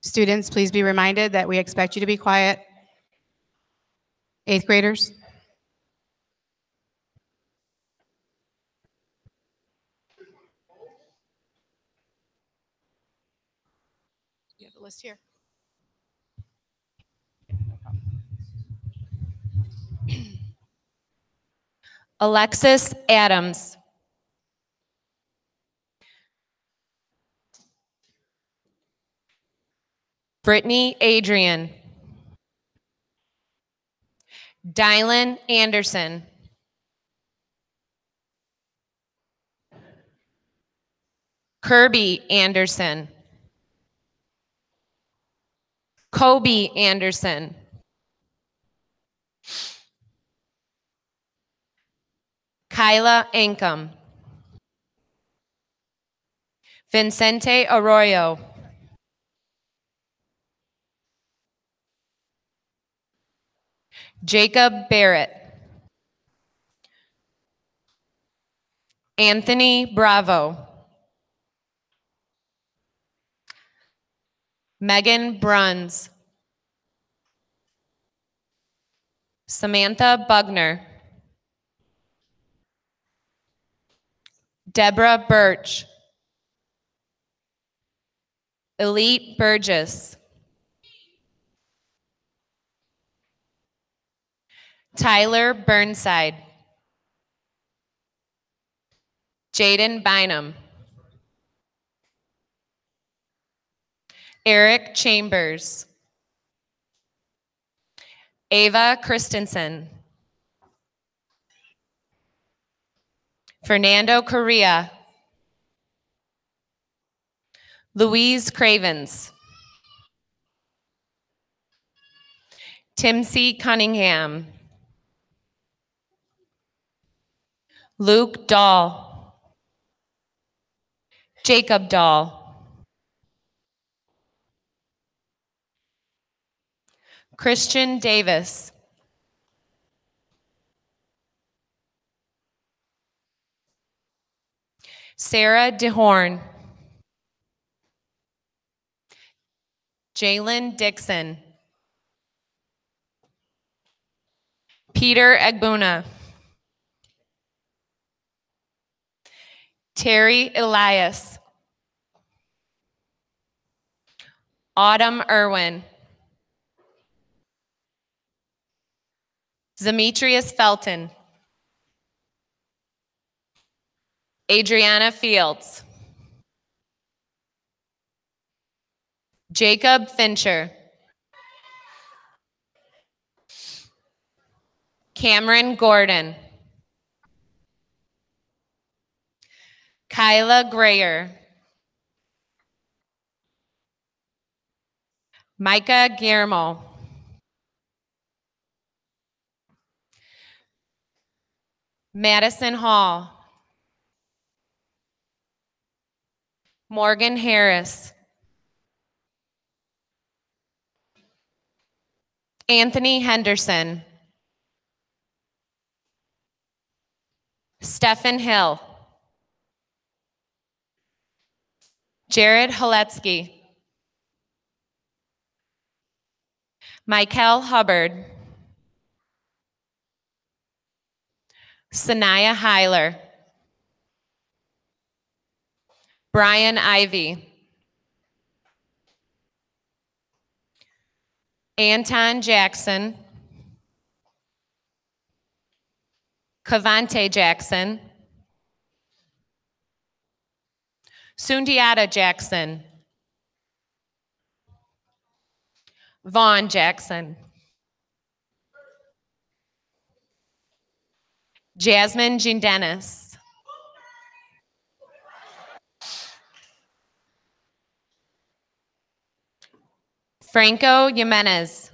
Students, please be reminded that we expect you to be quiet. Eighth graders. You have the list here. Alexis Adams. Brittany Adrian. Dylan Anderson. Kirby Anderson. Kobe Anderson. Kyla Ankam. Vincente Arroyo. Jacob Barrett. Anthony Bravo. Megan Bruns. Samantha Bugner. Deborah Birch. Elite Burgess. Tyler Burnside. Jaden Bynum. Eric Chambers. Ava Christensen. Fernando Correa. Louise Cravens. Timsey Cunningham. Luke Dahl. Jacob Dahl. Christian Davis. Sarah DeHorn. Jalen Dixon. Peter Agbuna. Terry Elias. Autumn Irwin. Demetrius Felton. Adriana Fields. Jacob Fincher. Cameron Gordon. Kyla Grayer. Micah Guillermo. Madison Hall. Morgan Harris. Anthony Henderson. Stephen Hill. Jared Haletsky. Michael Hubbard. Sanaya Heiler. Brian Ivy. Anton Jackson. Cavante Jackson. Sundiata Jackson. Vaughn Jackson. Jasmine Jean Dennis. Franco Jimenez.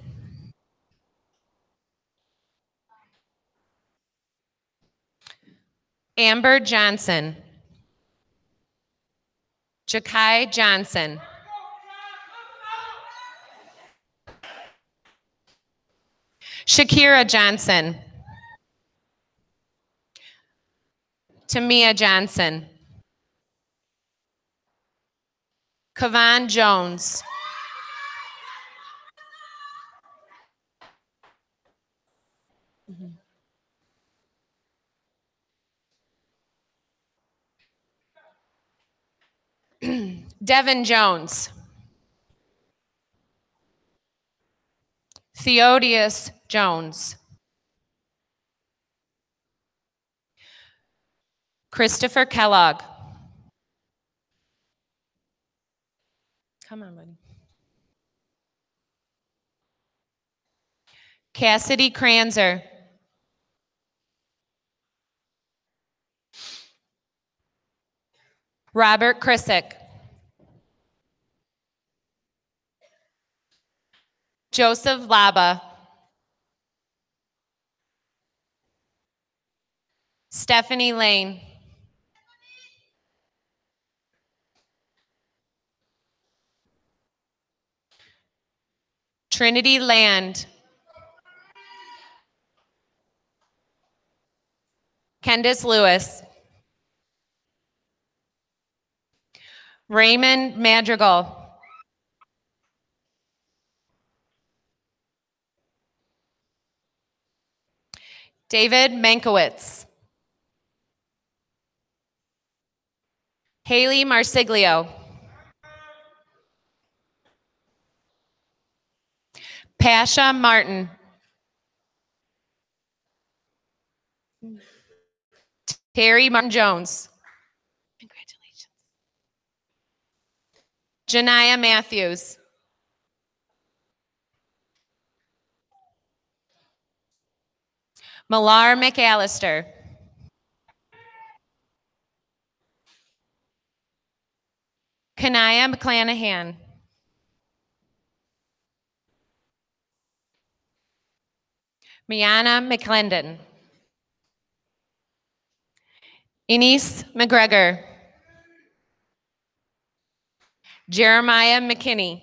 Amber Johnson. Jakai Johnson. Shakira Johnson. Tamia Johnson. Kavan Jones. Devin Jones. Theodius Jones. Christopher Kellogg. Come on, buddy. Cassidy Kranzer. Robert Krisick. Joseph Laba. Stephanie Lane. Trinity Land. Candace Lewis. Raymond Madrigal. David Mankiewicz. Haley Marsiglio. Pasha Martin. Terry Martin Jones. Congratulations. Janiyah Matthews. Malar McAllister. Kanaya McClanahan. Miana McClendon. Enise McGregor. Jeremiah McKinney.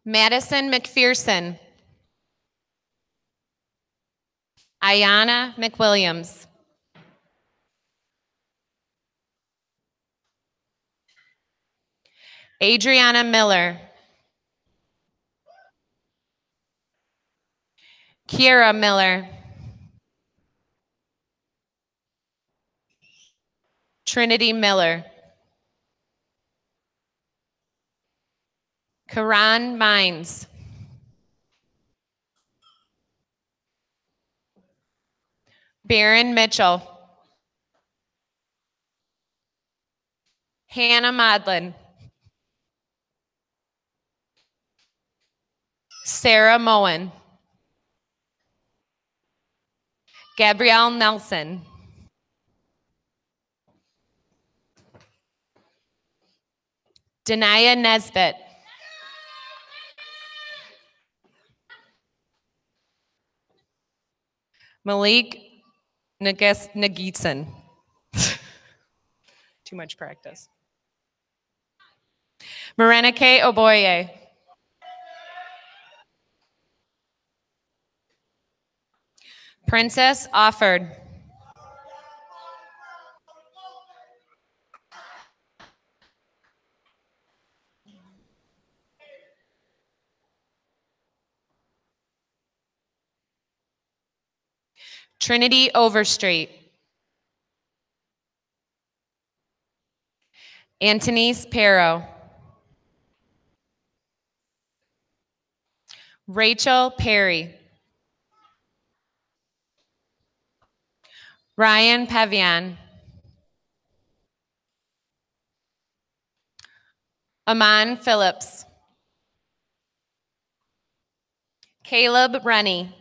Madison McPherson. Ayana McWilliams. Adriana Miller. Kiera Miller. Trinity Miller. Karan Mines. Baron Mitchell. Hannah Modlin. Sarah Moen. Gabrielle Nelson. Denaya Nesbitt. Malik Nagitson. too much practice. Morenike Oboye. Princess Offord. Trinity Overstreet. Antonise Pero. Rachel Perry. Ryan Pavian. Aman Phillips. Caleb Rennie.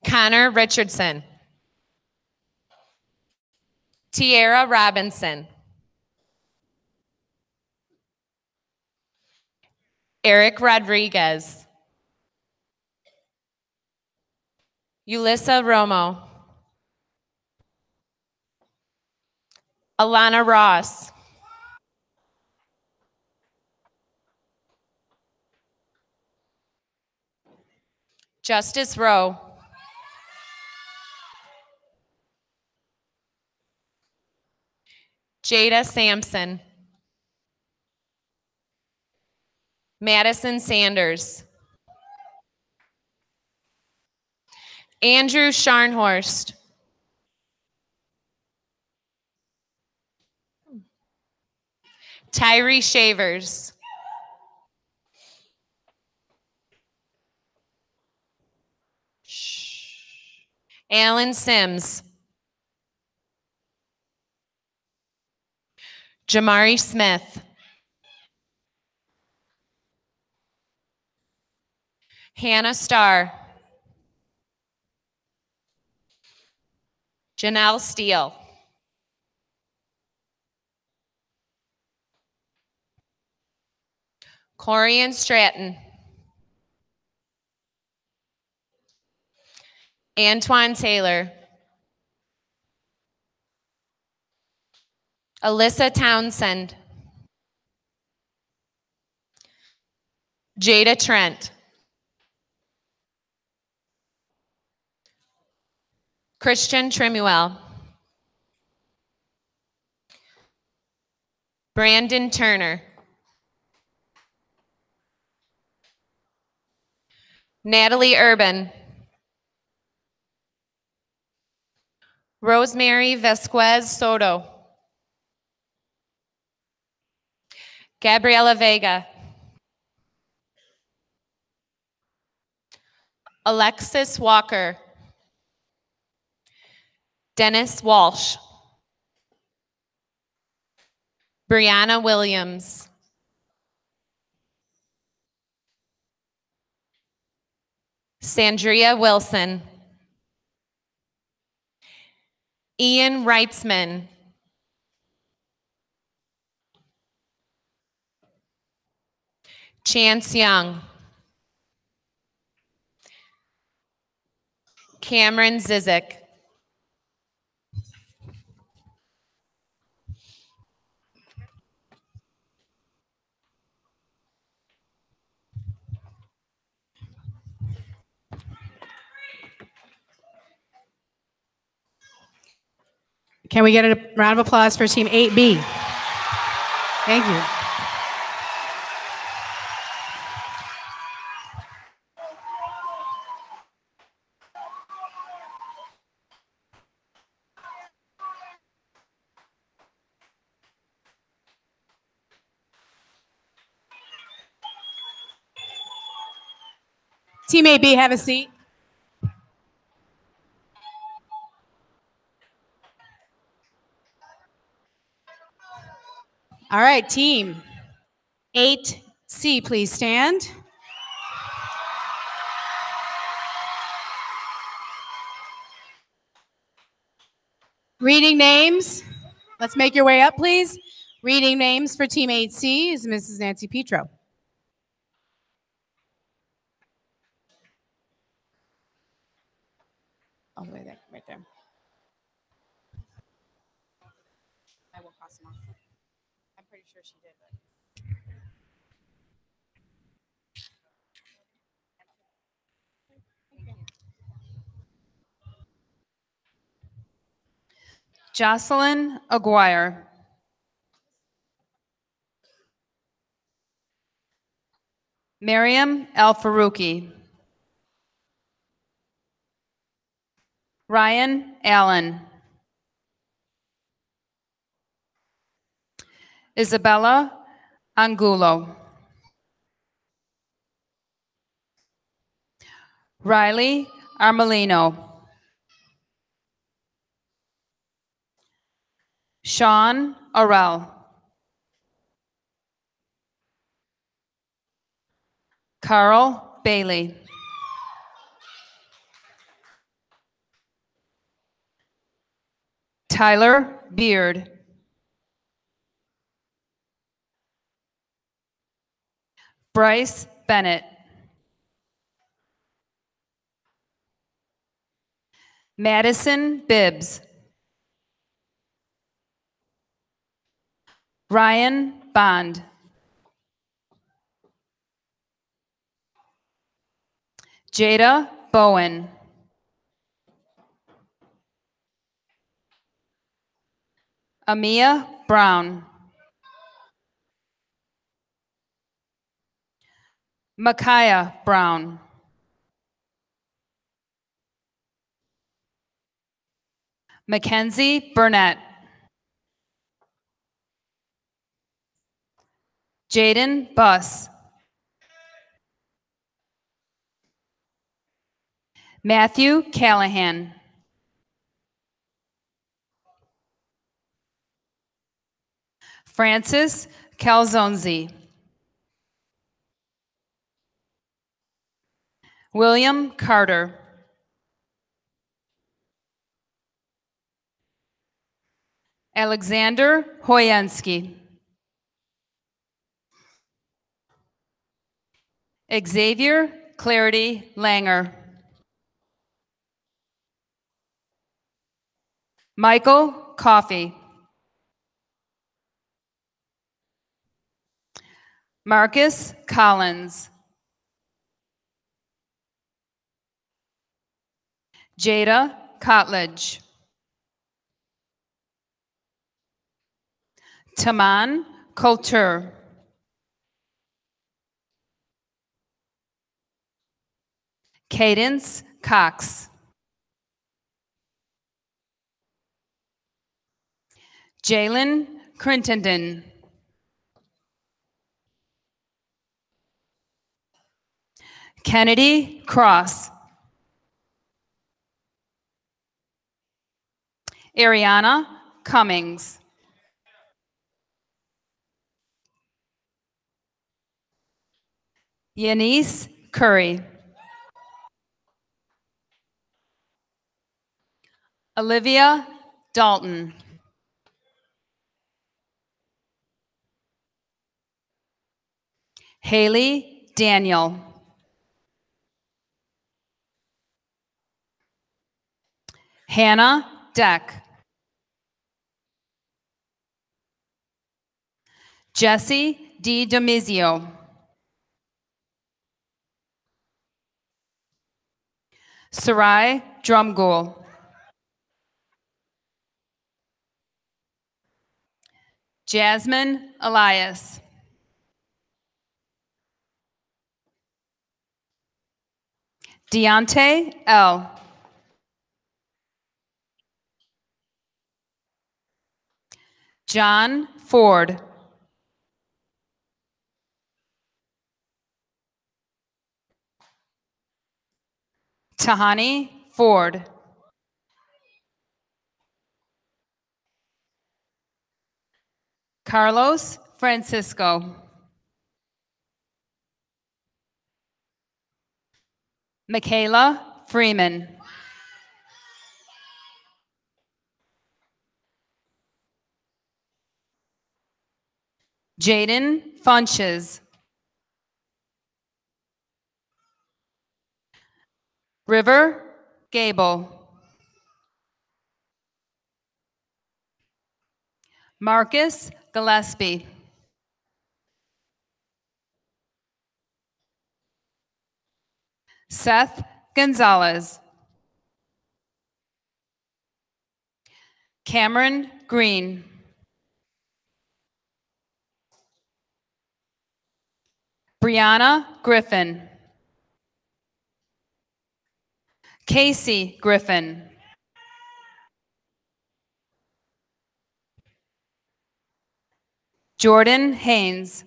Connor Richardson. Tierra Robinson. Eric Rodriguez. Ulissa Romo. Alana Ross. Justice Rowe. Jada Sampson. Madison Sanders. Andrew Scharnhorst. Tyree Shavers. Alan Sims. Jamari Smith. Hannah Starr. Janelle Steele. Corian Stratton. Antoine Taylor. Alyssa Townsend. Jada Trent. Christian Trimuel. Brandon Turner. Natalie Urban. Rosemary Vasquez Soto. Gabriela Vega. Alexis Walker. Dennis Walsh. Brianna Williams. Sandria Wilson. Ian Reitzman. Chance Young. Cameron Zizik. Can we get a round of applause for Team 8B? Thank you. Team 8B, have a seat. All right, Team 8C, please stand. Reading names. Let's make your way up, please. Reading names for Team 8C is Mrs. Nancy Petro. All the way there, right there. Jocelyn Aguirre. Miriam El Farouki. Ryan Allen. Isabella Angulo. Riley Armelino. Sean Orell. Carl Bailey. Tyler Beard. Bryce Bennett. Madison Bibbs. Ryan Bond. Jada Bowen. Amia Brown. Micaiah Brown. Mackenzie Burnett. Jaden Buss. Matthew Callahan. Francis Calzonzi. William Carter. Alexander Hoyansky. Xavier Clarity Langer. Michael Coffey. Marcus Collins. Jada Cotledge. Taman Coulter. Cadence Cox. Jalen Crittenden. Kennedy Cross. Ariana Cummings. Yanis Curry. Olivia Dalton. Haley Daniel. Hannah Deck. Jesse D. Domizio. Sarai Drumgool. Jasmine Elias. Deontay L. John Ford. Tahani Ford. Carlos Francisco. Michaela Freeman. Jaden Funches. River Gable. Marcus Gillespie. Seth Gonzalez. Cameron Green. Brianna Griffin. Casey Griffin. Jordan Haynes.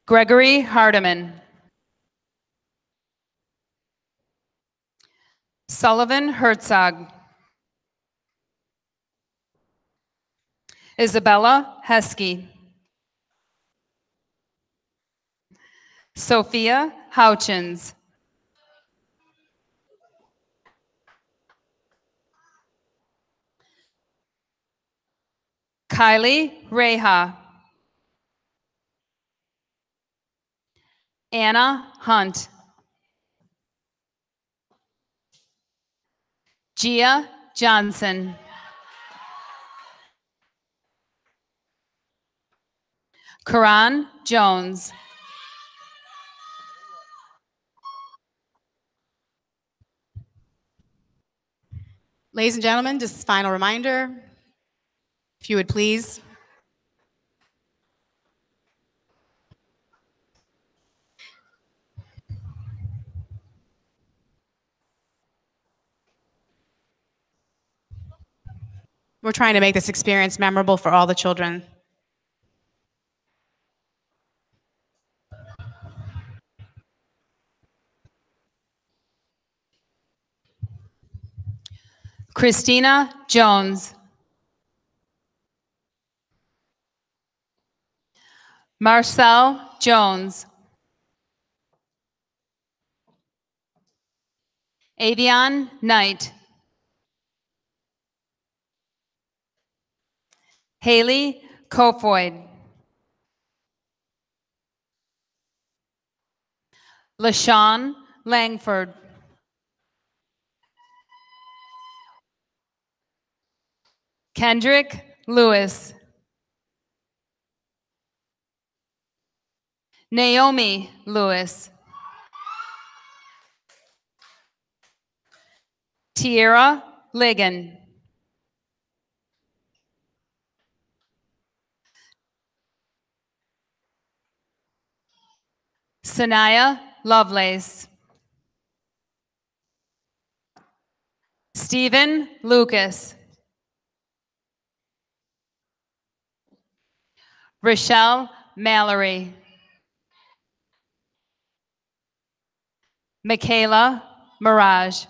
Gregory Hardiman. Sullivan Herzog. Isabella Heskey. Sophia Houchins. Kylie Reha. Anna Hunt. Gia Johnson. Karan Jones. Ladies and gentlemen, just a final reminder, if you would please. We're trying to make this experience memorable for all the children. Christina Jones. Marcel Jones. Avion Knight. Haley Kofoid. LaShawn Langford. Kendrick Lewis. Naomi Lewis. Tierra Ligon. Sanaya Lovelace. Stephen Lucas. Rochelle Mallory. Michaela Mirage.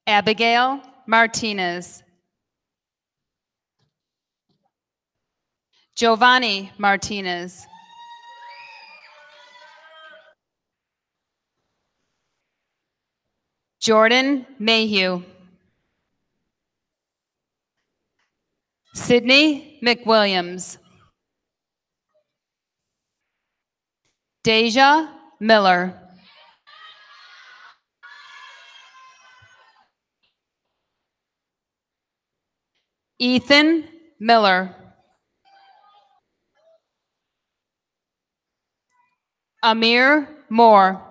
Abigail Martinez. Giovanni Martinez. Jordan Mayhew. Sydney McWilliams. Deja Miller. Ethan Miller. Amir Moore.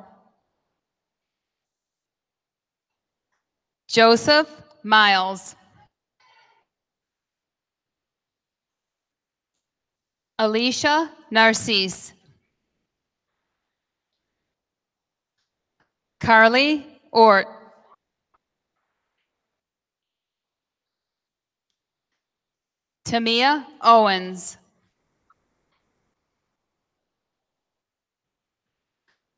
Joseph Miles. Alicia Narcisse. Carly Ort. Tamia Owens.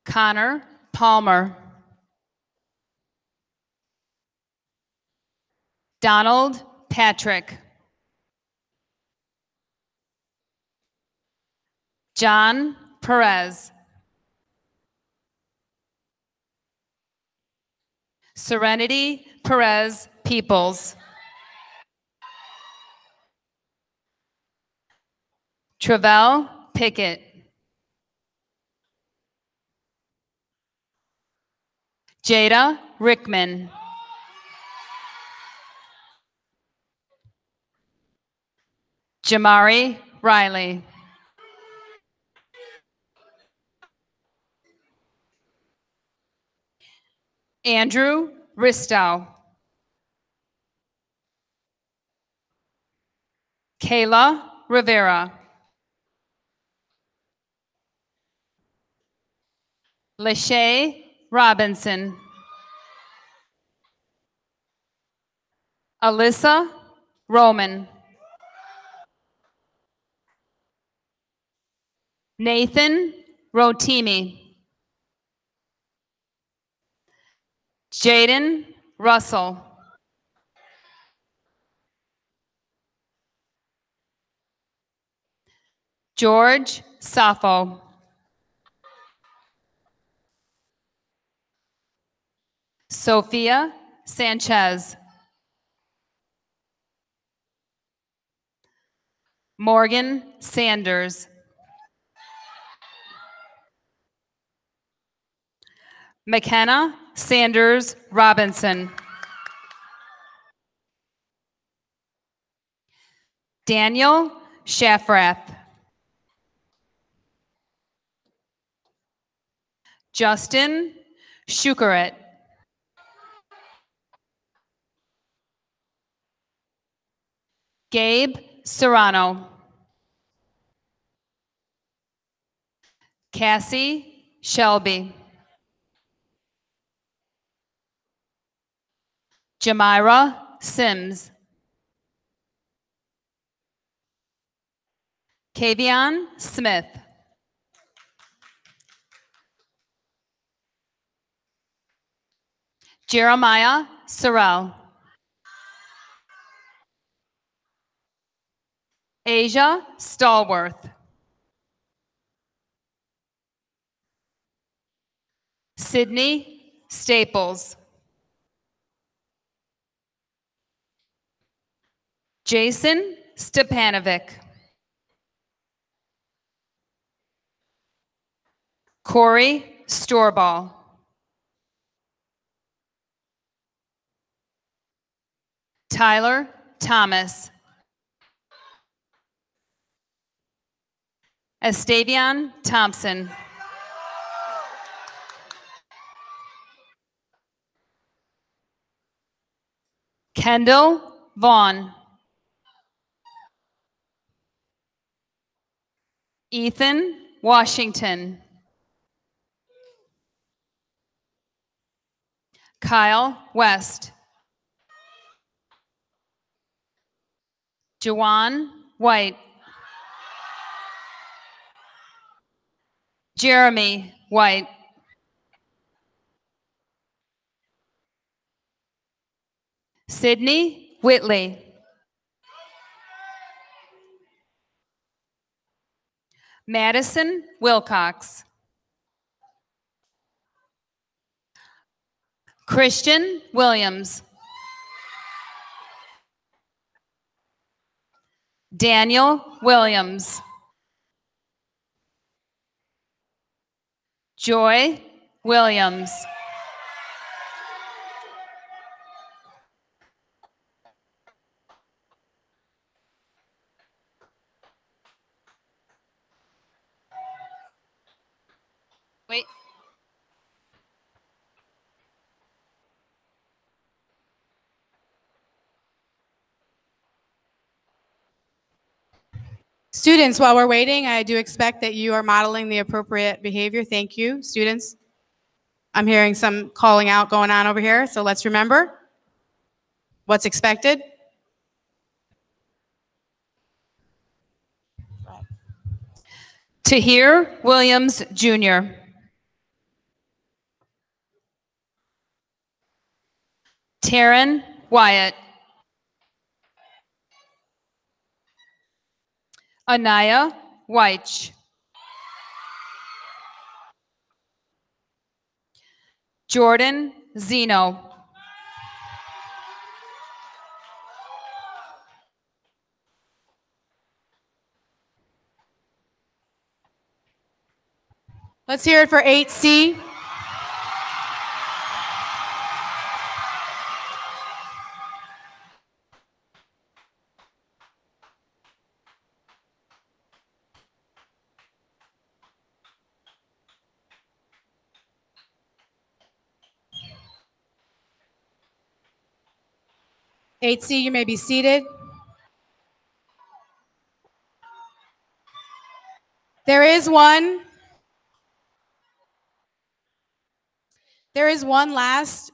Connor Palmer. Donald Patrick. John Perez. Serenity Perez Peoples. Travell Pickett. Jada Rickman. Jamari Riley. Andrew Ristow. Kayla Rivera. Lachey Robinson. Alyssa Roman. Nathan Rotimi. Jaden Russell. George Sappho. Sophia Sanchez. Morgan Sanders. McKenna Sanders Robinson. Daniel Shafrath. Justin Shukaret. Gabe Serrano. Cassie Shelby. Jamira Sims. Kavion Smith. Jeremiah Sorrell. Asia Stallworth. Sydney Staples. Jason Stepanovic. Corey Storball. Tyler Thomas. Estavion Thompson. Kendall Vaughn. Ethan Washington. Kyle West. Jawan White. Jeremy White. Sydney Whitley. Madison Wilcox. Christian Williams. Daniel Williams. Joy Williams. Wait. Students, while we're waiting, I do expect that you are modeling the appropriate behavior. Thank you, students. I'm hearing some calling out going on over here, so let's remember what's expected. Tahir Williams, Jr. Taryn Wyatt. Anaya Weich. Jordan Zeno. Let's hear it for 8C. 8C, you may be seated. There is one last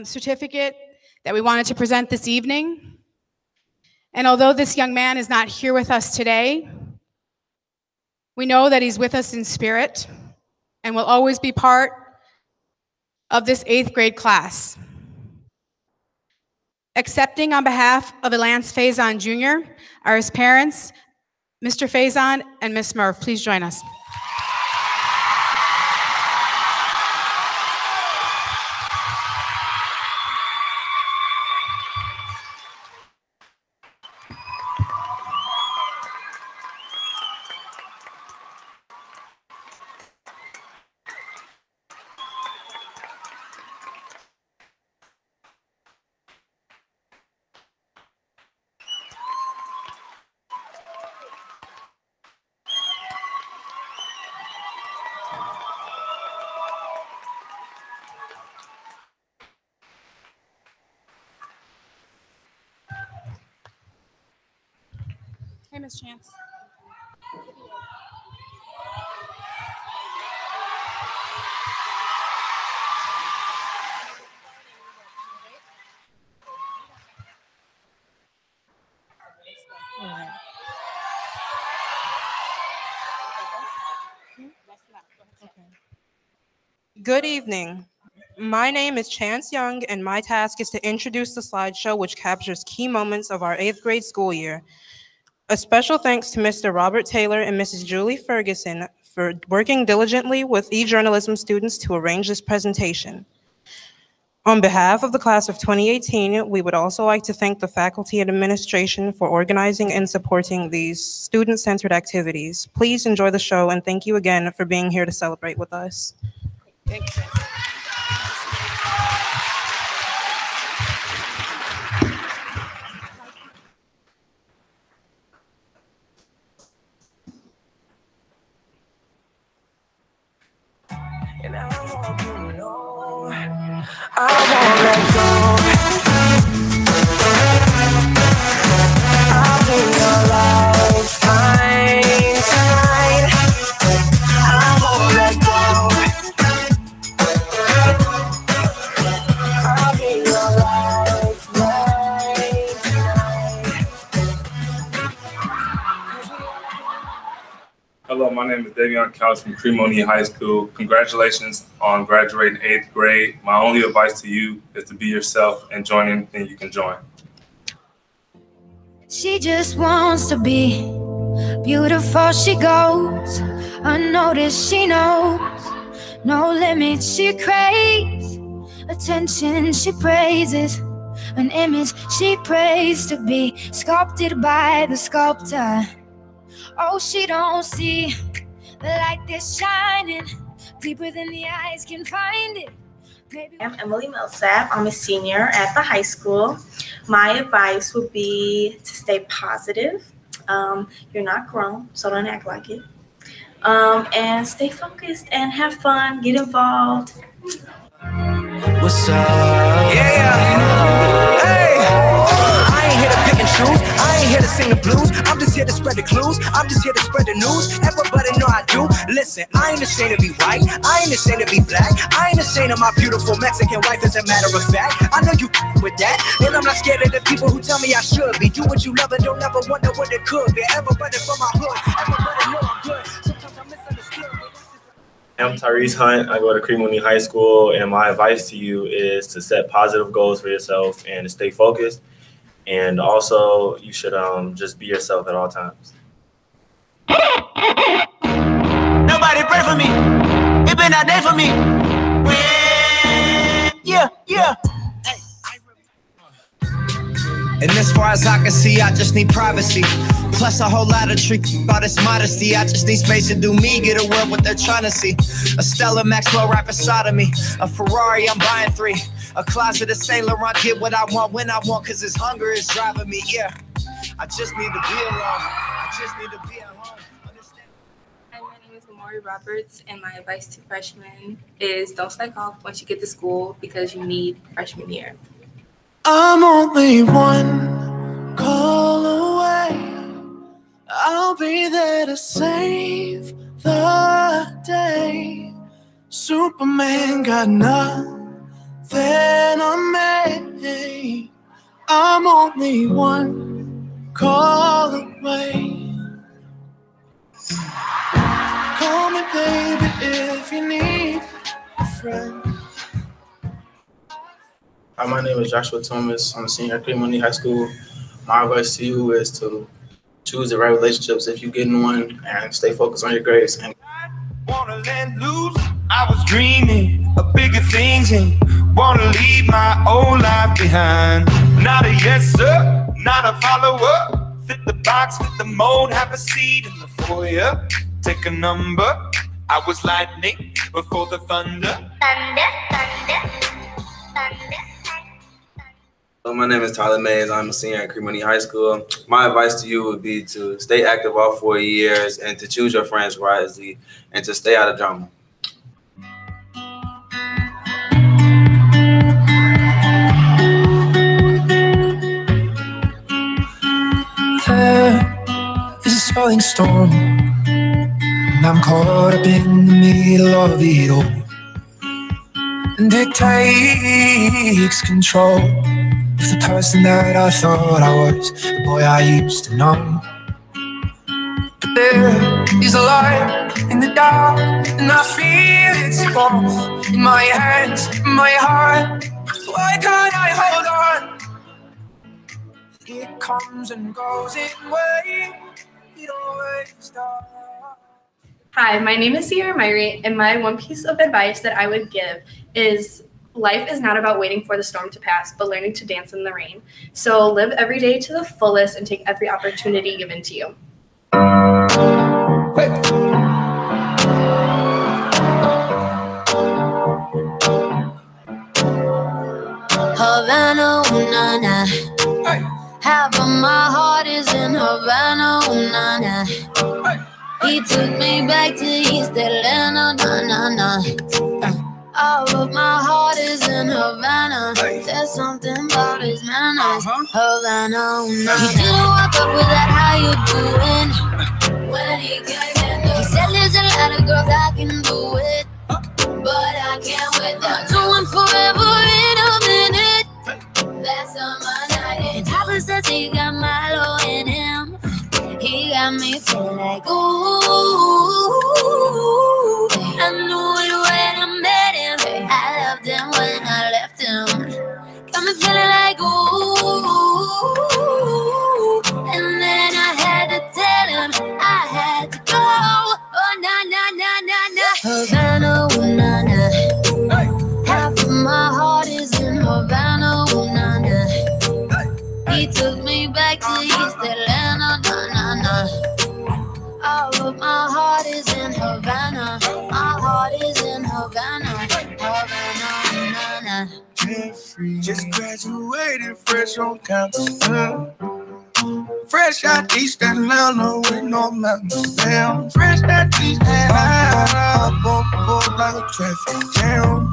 certificate that we wanted to present this evening. And although this young man is not here with us today, we know that he's with us in spirit and will always be part of this 8th grade class. Accepting on behalf of Lance Faison Jr. are his parents, Mr. Faison and Miss Murph. Please join us. Hey, Miss Chance. Good evening. My name is Chance Young, and my task is to introduce the slideshow which captures key moments of our 8th grade school year. A special thanks to Mr. Robert Taylor and Mrs. Julie Ferguson for working diligently with e-journalism students to arrange this presentation. On behalf of the class of 2018, we would also like to thank the faculty and administration for organizing and supporting these student-centered activities. Please enjoy the show, and thank you again for being here to celebrate with us. Thank you. And I won't be long. I won't let go. I'll be your lifeline tonight. I won't let go. I'll be your lifeline tonight. Hello, my name is Davion Couch from Monee High School. Congratulations on graduating 8th grade. My only advice to you is to be yourself and join anything you can join. She just wants to be beautiful. She goes unnoticed. She knows no limits. She craves attention. She praises an image she prays to be sculpted by the sculptor. Oh, she don't see the light that's shining deeper than the eyes can find it. I'm Emily Millsap. I'm a senior at the high school. My advice would be to stay positive. You're not grown, so don't act like it. And stay focused and have fun, get involved. What's up? Yeah. Hey. I ain't here to pick and choose. I ain't here to sing the blues. I'm just here to spread the clues. I'm just here to spread the news. Everybody know I do. Listen, I ain't ashamed to be white. I ain't ashamed to be black. I ain't ashamed of my beautiful Mexican wife, as a matter of fact. I know you with that. And I'm not scared of the people who tell me I should be. Do what you love and don't ever wonder what it could be. Everybody from my hood. Everybody know I'm good. Sometimes I misunderstood. I'm Tyrese Hunt. I go to Monee High School, and my advice to you is to set positive goals for yourself and to stay focused. And also, you should just be yourself at all times. Nobody pray for me. It been a day for me. Yeah. And as far as I can see, I just need privacy. Plus a whole lot of trick about this modesty. I just need space to do me, get a world what they're trying to see. A Stella Maxwell right beside of me. A Ferrari, I'm buying 3. A closet of Saint Laurent, get what I want when I want, cause this hunger is driving me, yeah. I just need to be alone. I just need to be at home. Hi, my name is Lamari Roberts, and my advice to freshmen is don't slack off once you get to school because you need freshman year. I'm only one call away. I'll be there to save the day. Superman got nothing on me. I'm only one call away. Call me, baby, if you need a friend. Hi, my name is Joshua Thomas. I'm a senior at Monee High School. My advice to you is to choose the right relationships if you get in one, and stay focused on your grades. And Wanna let loose, I was dreaming of bigger things and wanna leave my old life behind. Not a yes sir, not a follower. Fit the box, fit the mold, have a seat in the foyer. Take a number, I was lightning before the thunder. Thunder, thunder, thunder. So my name is Tyler Mays. I'm a senior at Crete High School. My advice to you would be to stay active all 4 years and to choose your friends wisely and to stay out of drama. There is a swelling storm, and I'm caught up in the middle of it all. And it takes control of the person that I thought I was, the boy I used to know. But there is a light in the dark, and I feel its warmth in my hands, in my heart. Why can't I hold on? It comes and goes in waves, it always does. Hi, my name is Sierra Myrie, and my one piece of advice that I would give is life is not about waiting for the storm to pass, but learning to dance in the rain. So live every day to the fullest and take every opportunity given to you. Havana, ooh, na, na. Half of my heart is in Havana, ooh, na, na. He took me back to East Atlanta, na, na, na. All of my heart is in Havana. There's something about his manners. Havana, ooh, na, na. He didn't walk up with that, how you doing? When he came in, he said there's a lot of girls I can do it, but I can't wait. They'll do one forever in a minute. That's on my night. And Papa says he got Milo in him. He got me feeling like, ooh. I knew it when I met him. I loved him when I left him. Got me feeling like, ooh. And then I had to tell him I had to go. Oh, na, na, na, na, na. Havana, ooh, na, na. Half of my heart is in Havana, ooh, na, na. He took me back to East Atlanta, na, na, na. All of my heart is in Havana. My heart is in Havana. Havana, na, na. Jeffrey just graduated fresh on campus. Fresh out East Atlanta with no mountains down. Fresh out East Atlanta, up on board like a traffic jam.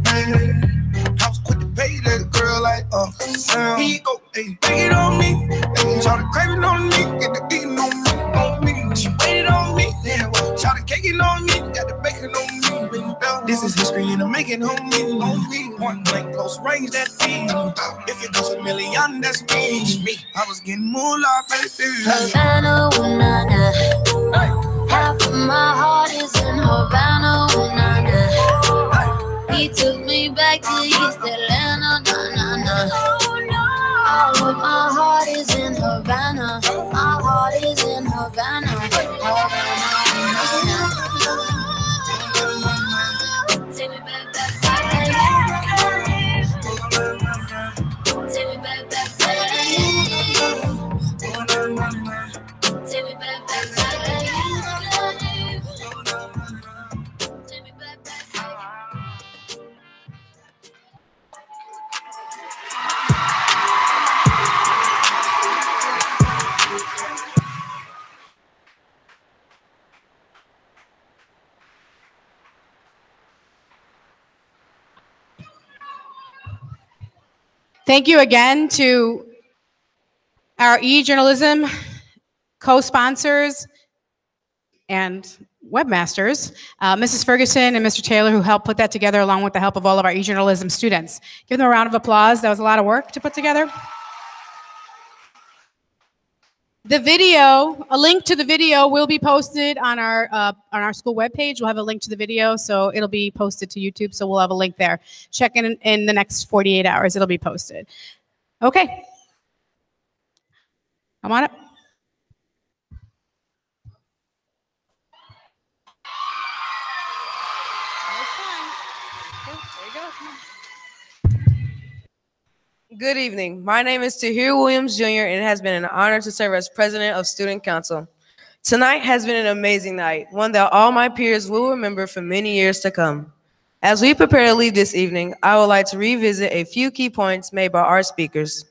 Man, I was quick to pay that girl like Uncle Sam. He go, hey, take it on me. Hey, try to crave it on me, get the beating on me, on me. She waited on me, yeah, well, try to cake it on me, got the bacon on me. This is history and I'm making on me. Point blank, close range, that beat. If it goes a million, that's me. I was getting moolah, baby. Havana, ooh, na, na. Half of my heart is in Havana, ooh, na, na. He took me back to East Atlanta, na, na, na. All of my heart is in Havana. My heart is in Havana. Havana, na, na. Take me back, back, back. Take me back, back, back. Take me back, back, back. Take me back, back, back. Thank you again to our e-journalism co-sponsors and webmasters, Mrs. Ferguson and Mr. Taylor, who helped put that together along with the help of all of our e-journalism students. Give them a round of applause. That was a lot of work to put together. The video, a link to the video will be posted on our school webpage. We'll have a link to the video, so it'll be posted to YouTube, so we'll have a link there. Check in the next 48 hours, it'll be posted. Okay. Come on up. Good evening. My name is Tahir Williams Jr., and it has been an honor to serve as president of Student Council. Tonight has been an amazing night, one that all my peers will remember for many years to come. As we prepare to leave this evening, I would like to revisit a few key points made by our speakers.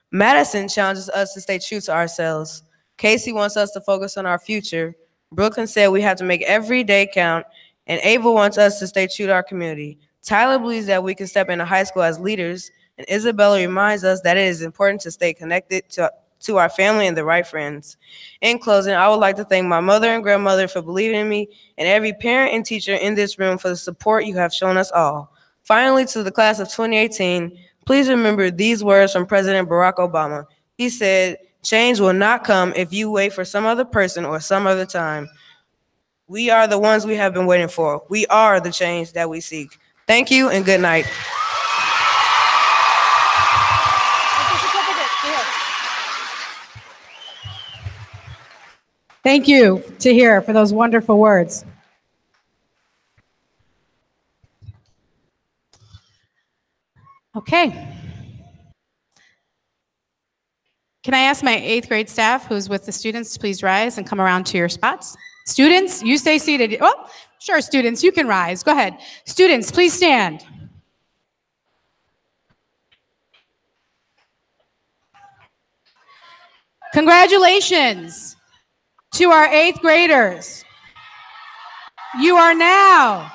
Madison challenges us to stay true to ourselves. Casey wants us to focus on our future. Brooklyn said we have to make every day count, and Ava wants us to stay true to our community. Tyler believes that we can step into high school as leaders, and Isabella reminds us that it is important to stay connected to our family and the right friends. In closing, I would like to thank my mother and grandmother for believing in me, and every parent and teacher in this room for the support you have shown us all. Finally, to the class of 2018, please remember these words from President Barack Obama. He said, "Change will not come if you wait for some other person or some other time. We are the ones we have been waiting for. We are the change that we seek." Thank you and good night. Thank you, Tahir, for those wonderful words. Okay. Can I ask my 8th grade staff who's with the students to please rise and come around to your spots? Students, you stay seated. Oh, sure, students, you can rise. Go ahead. Students, please stand. Congratulations to our 8th graders. You are now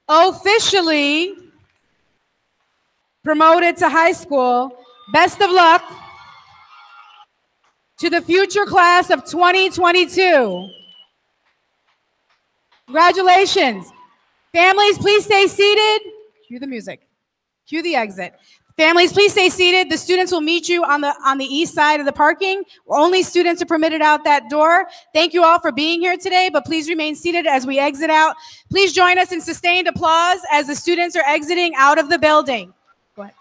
officially promoted to high school. Best of luck to the future class of 2022. Congratulations. Families, please stay seated. Cue the music. Cue the exit. Families, please stay seated. The students will meet you on the east side of the parking. Only students are permitted out that door. Thank you all for being here today, but please remain seated as we exit out. Please join us in sustained applause as the students are exiting out of the building. Go ahead.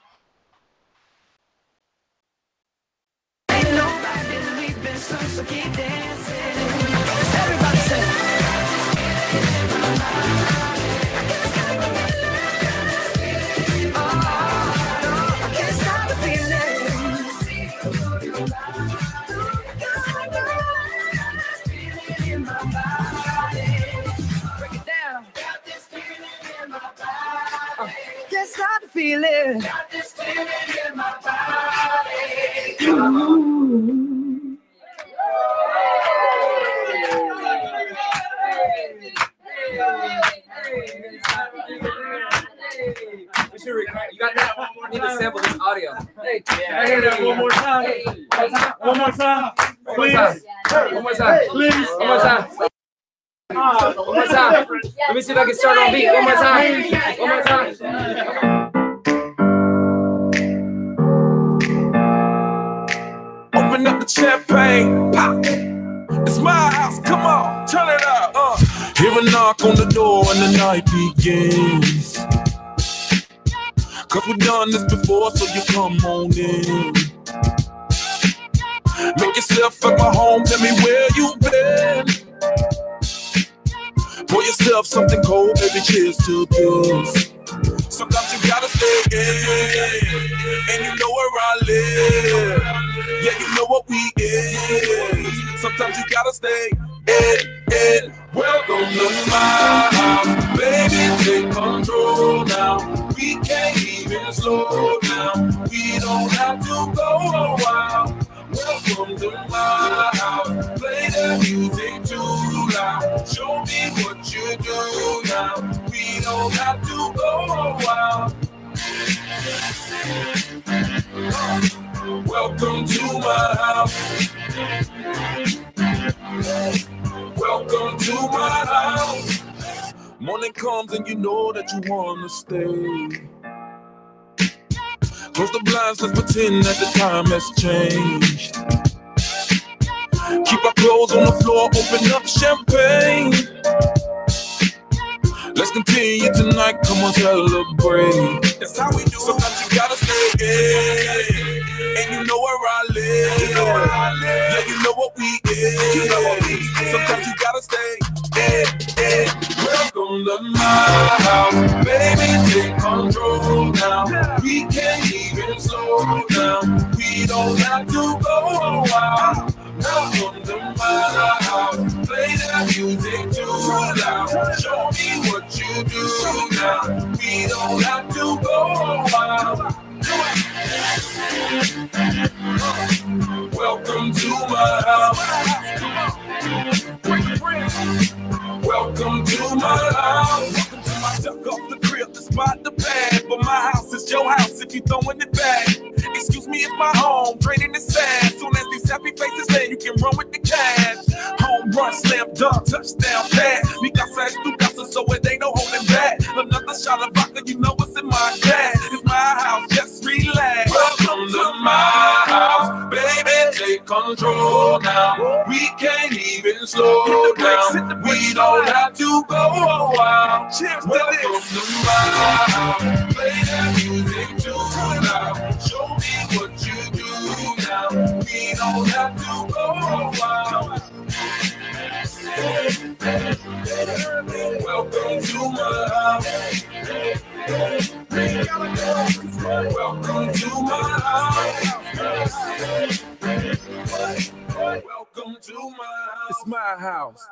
Can't stop the feeling. Got this feeling in my body. Ooh. You got that? Need to sample this audio. Hey, I hear that one more time. Hey. One more time. Please. One more time. Please. One more time. One more time. Let me see if I can start on beat. One more time. One more time. Open up the champagne, pop. It's my house, come on, turn it up. Hear a knock on the door and the night begins. Cause we've done this before, so you come on in. Make yourself at my home, tell me where you been. Pour yourself something cold, baby, cheers to this. Sometimes you gotta stay in, and you know where I live. Yeah, you know what we is. Sometimes you gotta stay in. Welcome to my house, baby, take control now. We can't even slow down. We don't have to go a while. Welcome to my house. Play the music too loud. Show me what you do now. We don't have to go out. Welcome to my house. Welcome to my house. Morning comes and you know that you wanna stay. Close the blinds, let's pretend that the time has changed. Keep our clothes on the floor, open up champagne. Let's continue tonight, come on, celebrate. That's how we do. Sometimes you gotta stay, and you know where I live. Yeah, you know what we is. Sometimes you gotta stay, Welcome to my house, baby, take control now. We can't even slow down. We don't have to go out. Welcome to my house, play that music too loud. Show me what you do now. We don't have to go out. Welcome to my house. Welcome to my house. Duck off the crib, the spot, the bag. But my house is your house if you throwing it back. Excuse me, it's my home, draining the sand. Soon as these happy faces land, you can run with the cash. Home run, slam dunk, touchdown pass. We got fast through casa, so it ain't no holding back. Another shot of vodka, you know what's in my glass. It's my house, just relax. Welcome to my house, baby, take control now. We can't even slow down. We don't have to go out. Welcome to my house, play that music too loud. Show me what you do now. We don't have to go out. Welcome to my house. Welcome to my house. Welcome to my house. It's my house.